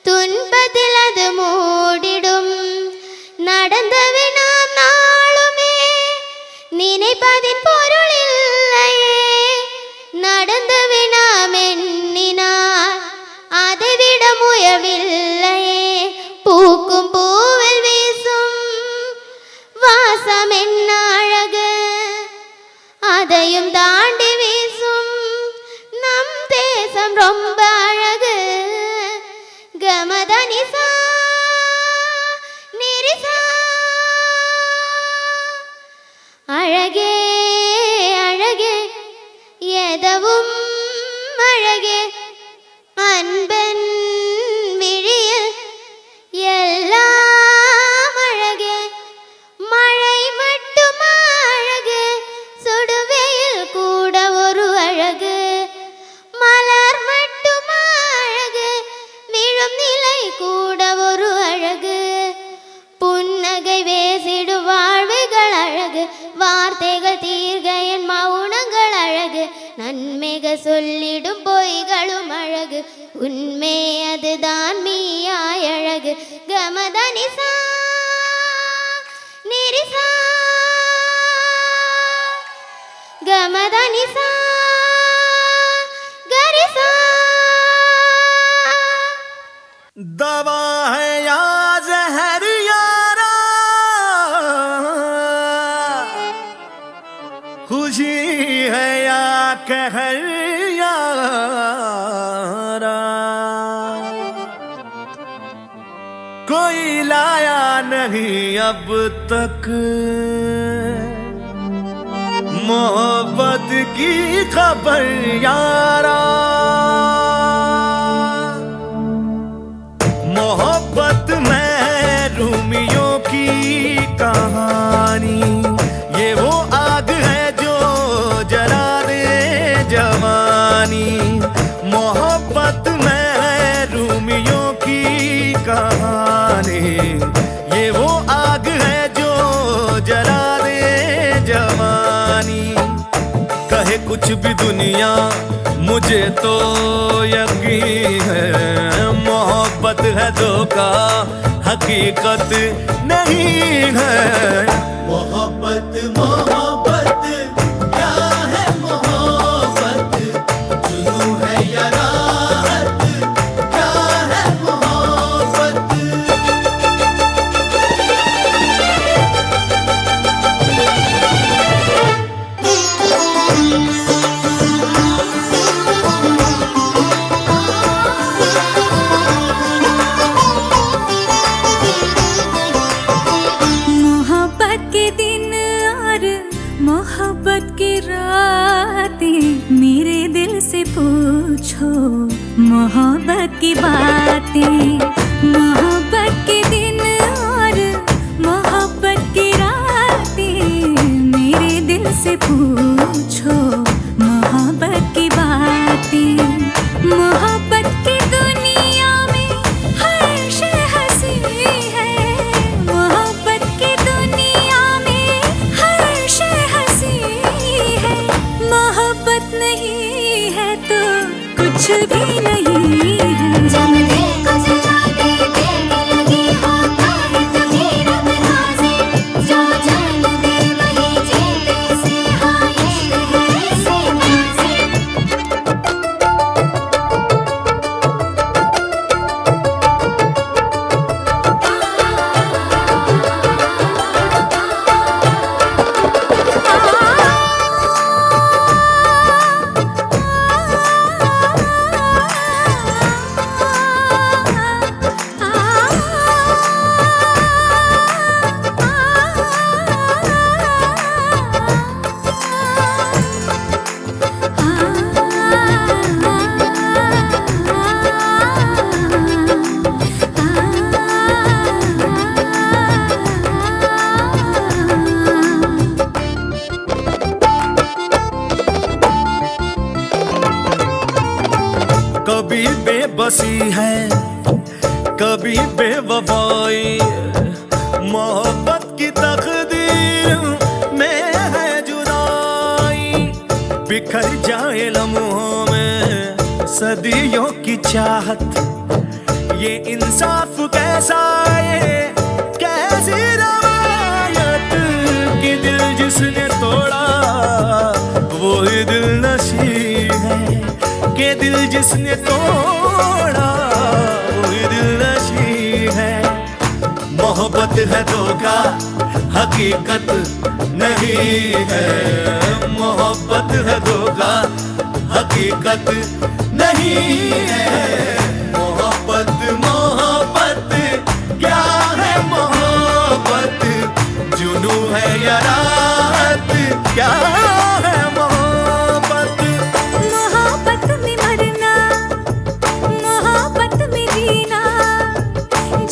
துன்பத்தில் அது மூடிடும் நடந்தவை நாம் நாளுமே நினைப்பதின் பொருள் இல்லையே நடந்தவை நாம் எண்ணினார் அதை விட முயவில்லையே பூக்கும் பூவில் வீசும் வாசம் என்ன அழகு அதையும் தாண்டி வீசும் நம் தேசம் ரொம்ப அழகு கமதனிசா நிரிசா அழகே அழகே எதவும் அழகே அன்பன் விழியில் எல்லாம் அழகே மழை மட்டும் அழகு சுடுவேயில் கூட ஒரு அழகு மலர் மட்டும் அழகு விழும் நிலை கூட ஒரு அழகு புன்னகை வேசிடு வாழ்வுகள் அழகு வார்த்தைகள் தீர்க என் மௌனங்கள் அழகு நன்மைக சொல்லிடும் பொய்களும் அழகு உண்மை அதுதான் மீயாய் அழகு கமதனிசா நிரிசா கமதனிசா கரிசா दवा है या जहर यारा खुशी है या कहर यारा कोई लाया नहीं अब तक मोहब्बत की खबर यारा मोहब्बत में रूमियों की कहानी ये वो आग है जो जला दे जवानी मोहब्बत में रूमियों की कहानी ये वो आग है जो जला दे जवानी कहे कुछ भी दुनिया मुझे तो यकीन है मोहब्बत है धोखा हकीकत नहीं है मोहब्बत मोहब्बत क्या है मोहब्बत जुनू है या राहत क्या है मोहब्बत पूछो मोहब्बत की बातें, मोहब्बत के दिन और मोहब्बत की रातें। मेरे दिल से पूछो मोहब्बत की बातें। मोहब्बत की दुनिया में हर शय हंसी है, मोहब्बत की दुनिया में हर शय हंसी है। मोहब्बत नहीं है तो कुछ भी नहीं है। जब देखो जला दे दिल लगी होता है तभी रब नाज़े, जो जान दे वही जीते से, हाँ इश्क है ऐसे नाज़े। कभी बेबसी है कभी बेवफाई, मोहब्बत की तकदीर में है जुदाई। बिखर जाए लम्हों में सदियों की चाहत, ये इंसाफ कैसा है कैसी रवायत कि दिल जिसने तोड़ा वो ही दिल नशीब है, के दिल जिसने तोड़ा वही दिल नशीब है। मोहब्बत है धोखा हकीकत नहीं है, मोहब्बत है धोखा हकीकत नहीं है। मोहब्बत मोहब्बत क्या है मोहब्बत, जुनू है या राहत क्या है मोहब्बत। मोहब्बत में मरना, मोहब्बत में जीना,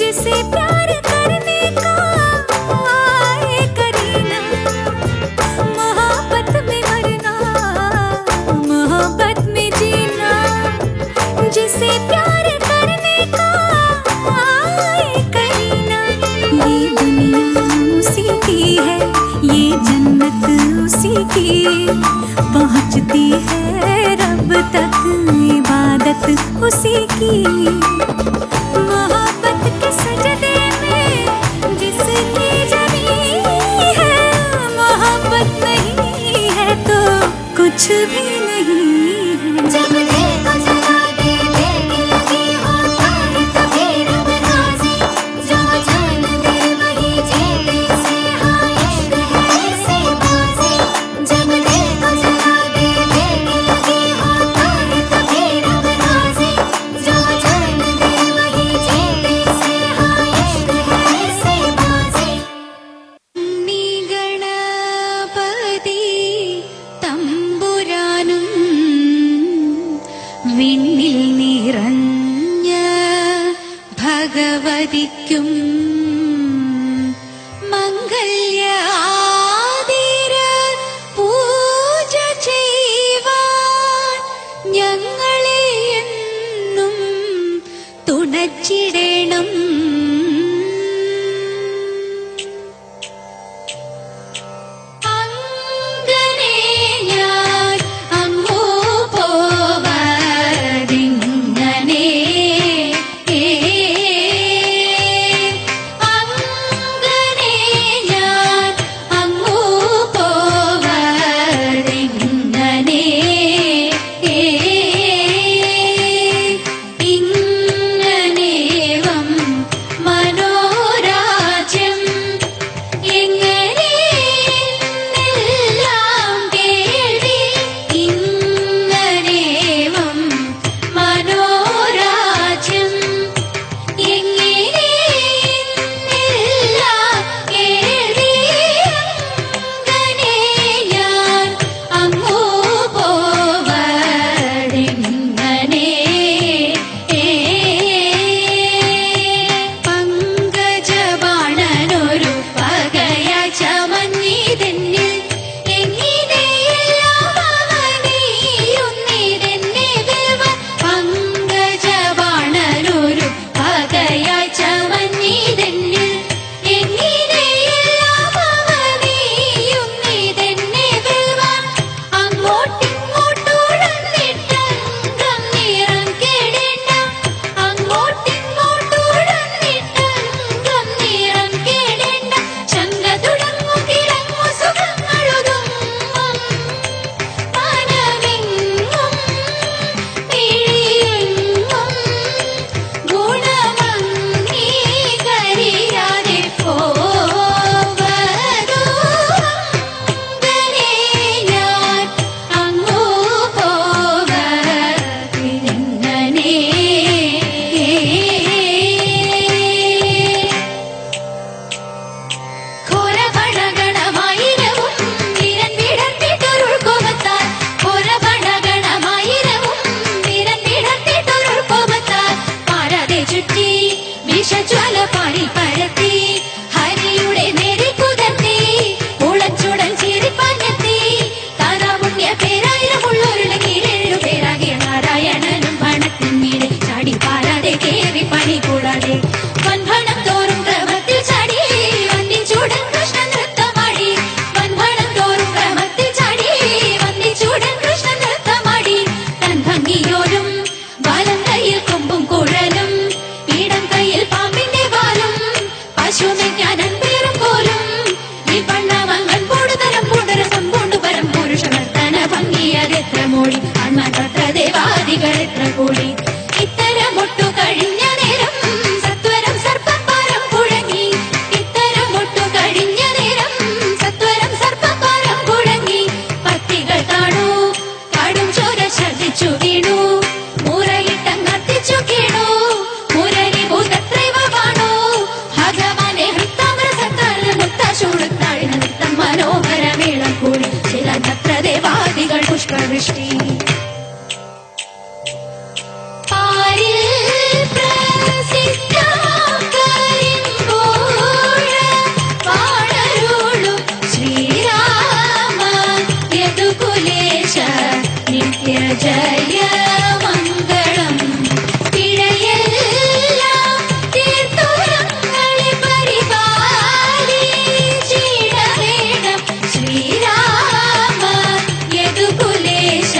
जिसे प्यार करने का आए करीना। मोहब्बत में मरना, मोहब्बत में जीना, जिसे प्यार करने का आए करीना। ये दुनिया उसी की है, ये जन्नत उसी की, पहुँचती है रब तक इबादत उसी की। मोहब्बत के सजदे में जिसकी जमीन है, मोहब्बत नहीं है तो कुछ भी नहीं है। जब देखो जला दे दिल लगी होता है तभी रब नाज़े, जो जान दे वही जीते से, हाँ इश्क है ऐसे बाज़े। जब देखो जला दे दिल लगी होता है तभी रब नाज़े, जो जान दे वही जीते से, हाँ इश्क है ऐसे बाज़े। നീ ഗണപതി തമ്പുരാനും വിണ്ണിൽ നിറഞ്ഞ ഭഗവതിക്കും മംഗല്യാതിര പൂജ ചെയ്യുവാൻ ഞങ്ങളെ എന്നും തുണച്ചിടണം. അങ്ങനെ ഞാൻ അങ്ങോ പോവതിങ്ങനെ മൂടി നക്ഷത്ര ദേവാദികൾ എത്ര കൂടി ഇത്തരമൊട്ടു കഴിഞ്ഞ നേരം സത്വരം സർപ്പപ്പാരം കുഴങ്ങി ഇത്തരമൊട്ടു കഴിഞ്ഞ നേരം സത്വരം സർപ്പപ്പാരം കുഴങ്ങി പത്തികൾ കാണൂ കാടും ചോര ഛർദിച്ചു വീണു മൂറയിട്ടങ്ങർത്തിച്ചു കീണു മുരളി ഭൂതത്രൈവമാണോ ഭഗവാനെ ഹൃത്താമൃതത്താൽ മുത്തശൂടുത്താഴിന നൃത്തം മനോഹരമേളം കൂടി ചില നക്ഷത്ര ദേവാദികൾ പുഷ്പവൃഷ്ടി ജയ മംഗളം പിഴയെല്ലാം തീർത്തുരങ്ങളെ പരിപാലിച്ചിടവേണം ശ്രീരാമ യദുകുലേശ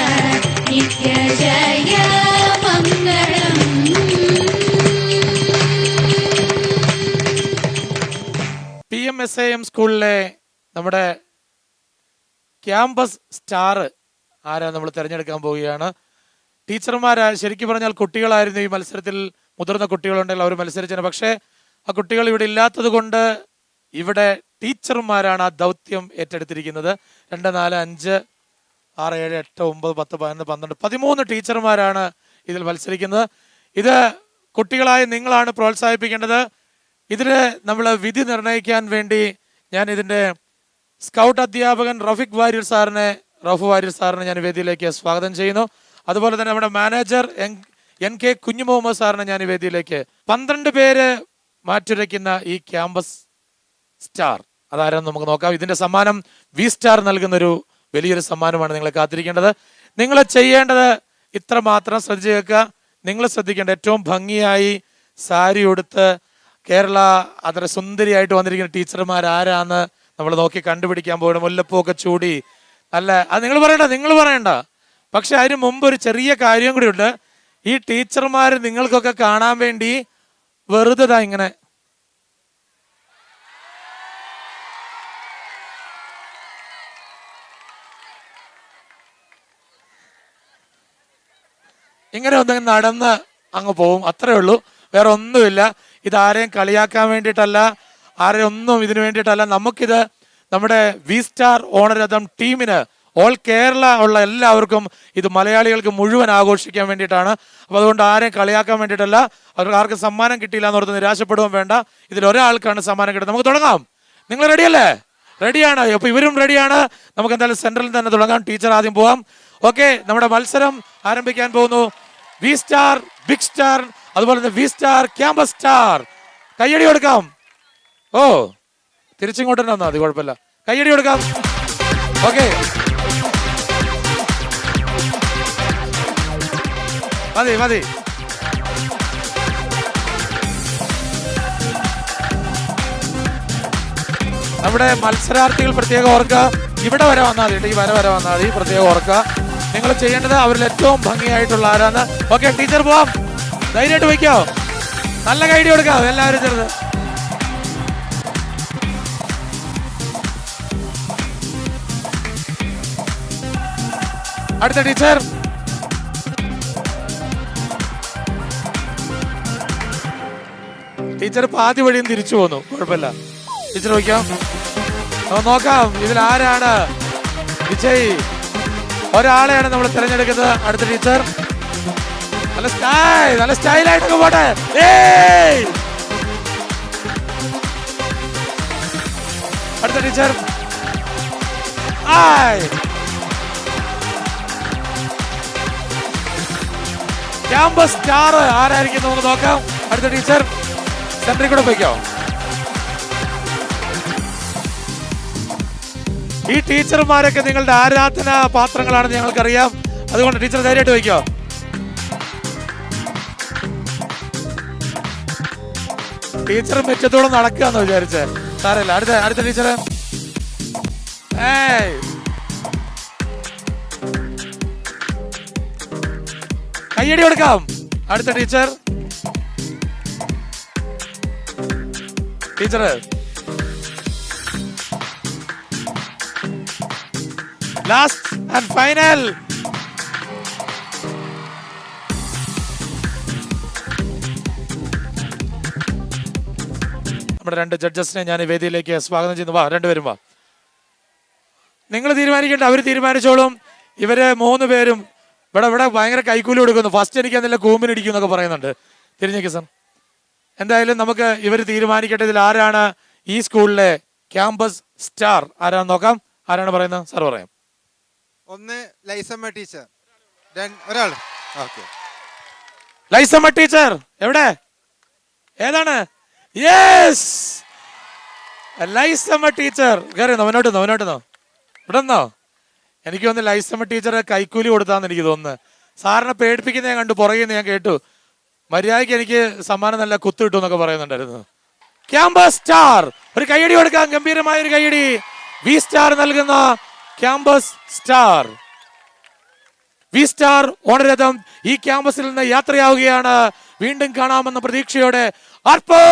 നിത്യ ജയ മംഗളം. PMSAM സ്കൂളിലെ നമ്മുടെ ക്യാമ്പസ് സ്റ്റാർ ആരാ നമ്മൾ തിരഞ്ഞെടുക്കാൻ പോവുകയാണ്. ടീച്ചർമാരാ ശരിക്കും പറഞ്ഞാൽ കുട്ടികളായിരുന്നു ഈ മത്സരത്തിൽ. മുതിർന്ന കുട്ടികളുണ്ടെങ്കിൽ അവർ മത്സരിച്ചത്. പക്ഷേ ആ കുട്ടികൾ ഇവിടെ ഇല്ലാത്തത് കൊണ്ട് ഇവിടെ ടീച്ചർമാരാണ് ആ ദൗത്യം ഏറ്റെടുത്തിരിക്കുന്നത്. 2, 4, 5, 6, 7, 8, 9, 10, 11, 12, 13 ടീച്ചർമാരാണ് ഇതിൽ മത്സരിക്കുന്നത്. ഇത് കുട്ടികളായ നിങ്ങളാണ് പ്രോത്സാഹിപ്പിക്കേണ്ടത്. ഇതിന് നമ്മൾ വിധി നിർണ്ണയിക്കാൻ വേണ്ടി ഞാൻ ഇതിൻ്റെ സ്കൗട്ട് അധ്യാപകൻ റഫു വാര്യർ സാറിനെ ഞാൻ വേദിയിലേക്ക് സ്വാഗതം ചെയ്യുന്നു. അതുപോലെ തന്നെ നമ്മുടെ മാനേജർ NK കുഞ്ഞുമുഹമ്മദ് സാറിനെ ഞാൻ ഈ വേദിയിലേക്ക് 12 പേര് മാറ്റുരയ്ക്കുന്ന ഈ ക്യാമ്പസ് സ്റ്റാർ അതാരെന്ന് നമുക്ക് നോക്കാം. ഇതിന്റെ സമ്മാനം V-സ്റ്റാർ നൽകുന്നൊരു വലിയൊരു സമ്മാനമാണ് നിങ്ങളെ കാത്തിരിക്കേണ്ടത്. നിങ്ങൾ ചെയ്യേണ്ടത് ഇത്ര മാത്രം ശ്രദ്ധിച്ചു കേൾക്കുക. നിങ്ങൾ ശ്രദ്ധിക്കേണ്ട ഏറ്റവും ഭംഗിയായി സാരി ഉടുത്ത് കേരള അത്ര സുന്ദരിയായിട്ട് വന്നിരിക്കുന്ന ടീച്ചർമാർ ആരാന്ന് നമ്മൾ നോക്കി കണ്ടുപിടിക്കാൻ പോകണം. മുല്ലപ്പൂക്കെ ചൂടി അല്ല, അത് നിങ്ങൾ പറയണ്ട. പക്ഷെ അതിന് മുമ്പ് ഒരു ചെറിയ കാര്യം കൂടി ഉണ്ട്. ഈ ടീച്ചർമാർ നിങ്ങൾക്കൊക്കെ കാണാൻ വേണ്ടി വെറുതെ ഇങ്ങനെ ഒന്ന് നടന്ന് അങ്ങ് പോവും. അത്രേ ഉള്ളൂ, വേറെ ഒന്നുമില്ല. ഇതാരെയും കളിയാക്കാൻ വേണ്ടിയിട്ടല്ല, ആരെയും ഒന്നും ഇതിനു വേണ്ടിയിട്ടല്ല. നമുക്കിത് നമ്മുടെ V-സ്റ്റാർ ഓണരഥം ടീമിന് ഓൾ കേരള ഉള്ള എല്ലാവർക്കും ഇത് മലയാളികൾക്ക് മുഴുവൻ ആഘോഷിക്കാൻ വേണ്ടിയിട്ടാണ്. അപ്പോൾ അതുകൊണ്ട് ആരെയും കളിയാക്കാൻ വേണ്ടിയിട്ടല്ല. അവർക്ക് ആർക്കും സമ്മാനം കിട്ടിയില്ല എന്ന് ഓർത്ത് നിരാശപ്പെടുകയും വേണ്ട. ഇതിലൊരാൾക്കാണ് സമ്മാനം കിട്ടുന്നത്. നമുക്ക് തുടങ്ങാം. നിങ്ങൾ റെഡിയല്ലേ? റെഡിയാണ്. അപ്പോൾ ഇവരും റെഡിയാണ്. നമുക്ക് എന്തായാലും സെൻട്രലിൽ തന്നെ തുടങ്ങാം. ടീച്ചർ ആദ്യം പോവാം. ഓക്കെ, നമ്മുടെ മത്സരം ആരംഭിക്കാൻ പോകുന്നു. V-സ്റ്റാർ, ബിഗ് സ്റ്റാർ, അതുപോലെ തന്നെ V-സ്റ്റാർ, ക്യാമ്പസ് സ്റ്റാർ. കയ്യടി കൊടുക്കാം. ഓ, തിരിച്ചിങ്ങോട്ട് തന്നെ വന്നാൽ മതി, കുഴപ്പമില്ല. കയ്യടി കൊടുക്കാം. ഓക്കെ, മതി. നമ്മുടെ മത്സരാർത്ഥികൾ പ്രത്യേകം ഓർക്കുക, ഇവിടെ വരെ വന്നാൽ മതി. ഈ വരെ വന്നാൽ മതി, പ്രത്യേകം ഓർക്കുക. നിങ്ങൾ ചെയ്യേണ്ടത് അവരിൽ ഏറ്റവും ഭംഗിയായിട്ടുള്ള ആരാന്ന്. ഓക്കെ, ടീച്ചർ പോവാം. ധൈര്യമായിട്ട് വയ്ക്കോ. നല്ല കൈഡി കൊടുക്കാം എല്ലാവരും ചേർന്ന്. അടുത്ത ടീച്ചർ. ടീച്ചർ പാതി വഴിയും തിരിച്ചു പോന്നു, കുഴപ്പമില്ല. ടീച്ചർ വയ്ക്കാം. നോക്കാം ഇതിൽ ആരാണ് വിജയ്. ഒരാളെയാണ് നമ്മൾ തിരഞ്ഞെടുക്കുന്നത്. അടുത്ത ടീച്ചർ. നല്ല സ്റ്റൈലായിട്ടൊക്കെ പോട്ടെ. അടുത്ത ടീച്ചർ. ക്യാമ്പസ് സ്റ്റാർ ആരായിരിക്കും നമുക്ക് നോക്കാം. അടുത്ത ടീച്ചർ. സെന്ററിൽ കൂടെ പോയിക്കോ. ഈ ടീച്ചർമാരൊക്കെ നിങ്ങളുടെ ആരാധന പാത്രങ്ങളാണെന്ന് ഞങ്ങൾക്കറിയാം. അതുകൊണ്ട് ടീച്ചർ ധൈര്യമായിട്ട് വയ്ക്കോ. ടീച്ചർ മെച്ചത്തോടെ നടക്കുകയെന്ന് വിചാരിച്ചേ. സാരമില്ല. അടുത്ത ടീച്ചർ. കയ്യടി കൊടുക്കാം. അടുത്ത ടീച്ചർ. ലാസ്റ്റ് ആൻഡ് ഫൈനൽ നമ്മുടെ 2 ജഡ്ജസിനെ ഞാൻ ഈ വേദിയിലേക്ക് സ്വാഗതം ചെയ്യുന്നു. വാ, രണ്ടുപേരും വാ. നിങ്ങൾ തീരുമാനിക്കേണ്ട, അവർ തീരുമാനിച്ചോളും. ഇവര് 3 പേരും ഇവിടെ ഭയങ്കര കൈക്കൂലി കൊടുക്കുന്നു. ഫസ്റ്റ് എനിക്ക് അതിലെ കൂമ്പിനിടിക്കും എന്നൊക്കെ പറയുന്നുണ്ട്. തിരിഞ്ഞേക്ക് സർ. എന്തായാലും നമുക്ക് ഇവർ തീരുമാനിക്കട്ടെ, ഇതിൽ ആരാണ് ഈ സ്കൂളിലെ ക്യാമ്പസ് സ്റ്റാർ ആരാന്ന് നോക്കാം. ആരാണ് പറയുന്നത്? സാർ പറയാം. ഒന്ന് ലൈസമ്മ ടീച്ചർ, ഒരാൾ. ഓക്കെ, ലൈസമ്മ ടീച്ചർ എവിടെ? ഏതാണ്? Yes, Laisamma teacher. കയറി നോനോട്ടുന്നോ ഇവിടെ നിന്നോ? എനിക്ക് തോന്നുന്നു ലൈസമ്മ ടീച്ചറെ കൈക്കൂലി കൊടുത്താന്ന് എനിക്ക് തോന്നുന്നു. സാറിനെ പേടിപ്പിക്കുന്ന ഞാൻ കണ്ടു, പുറകെ ഞാൻ കേട്ടു. മര്യാദയ്ക്ക് എനിക്ക് സമ്മാനം നല്ല കുത്തു കിട്ടും എന്നൊക്കെ പറയുന്നുണ്ടായിരുന്നു. ക്യാമ്പസ് സ്റ്റാർ, ഒരു കൈയടി കൊടുക്കാം, ഗംഭീരമായ ഒരു കൈയടി. വി സ്റ്റാർ നൽകുന്ന ക്യാമ്പസ് സ്റ്റാർ. വി സ്റ്റാർ ഓണരഥം ഈ ക്യാമ്പസിൽ നിന്ന് യാത്രയാവുകയാണ്. വീണ്ടും കാണാമെന്ന പ്രതീക്ഷയോടെ ആർപ്പോ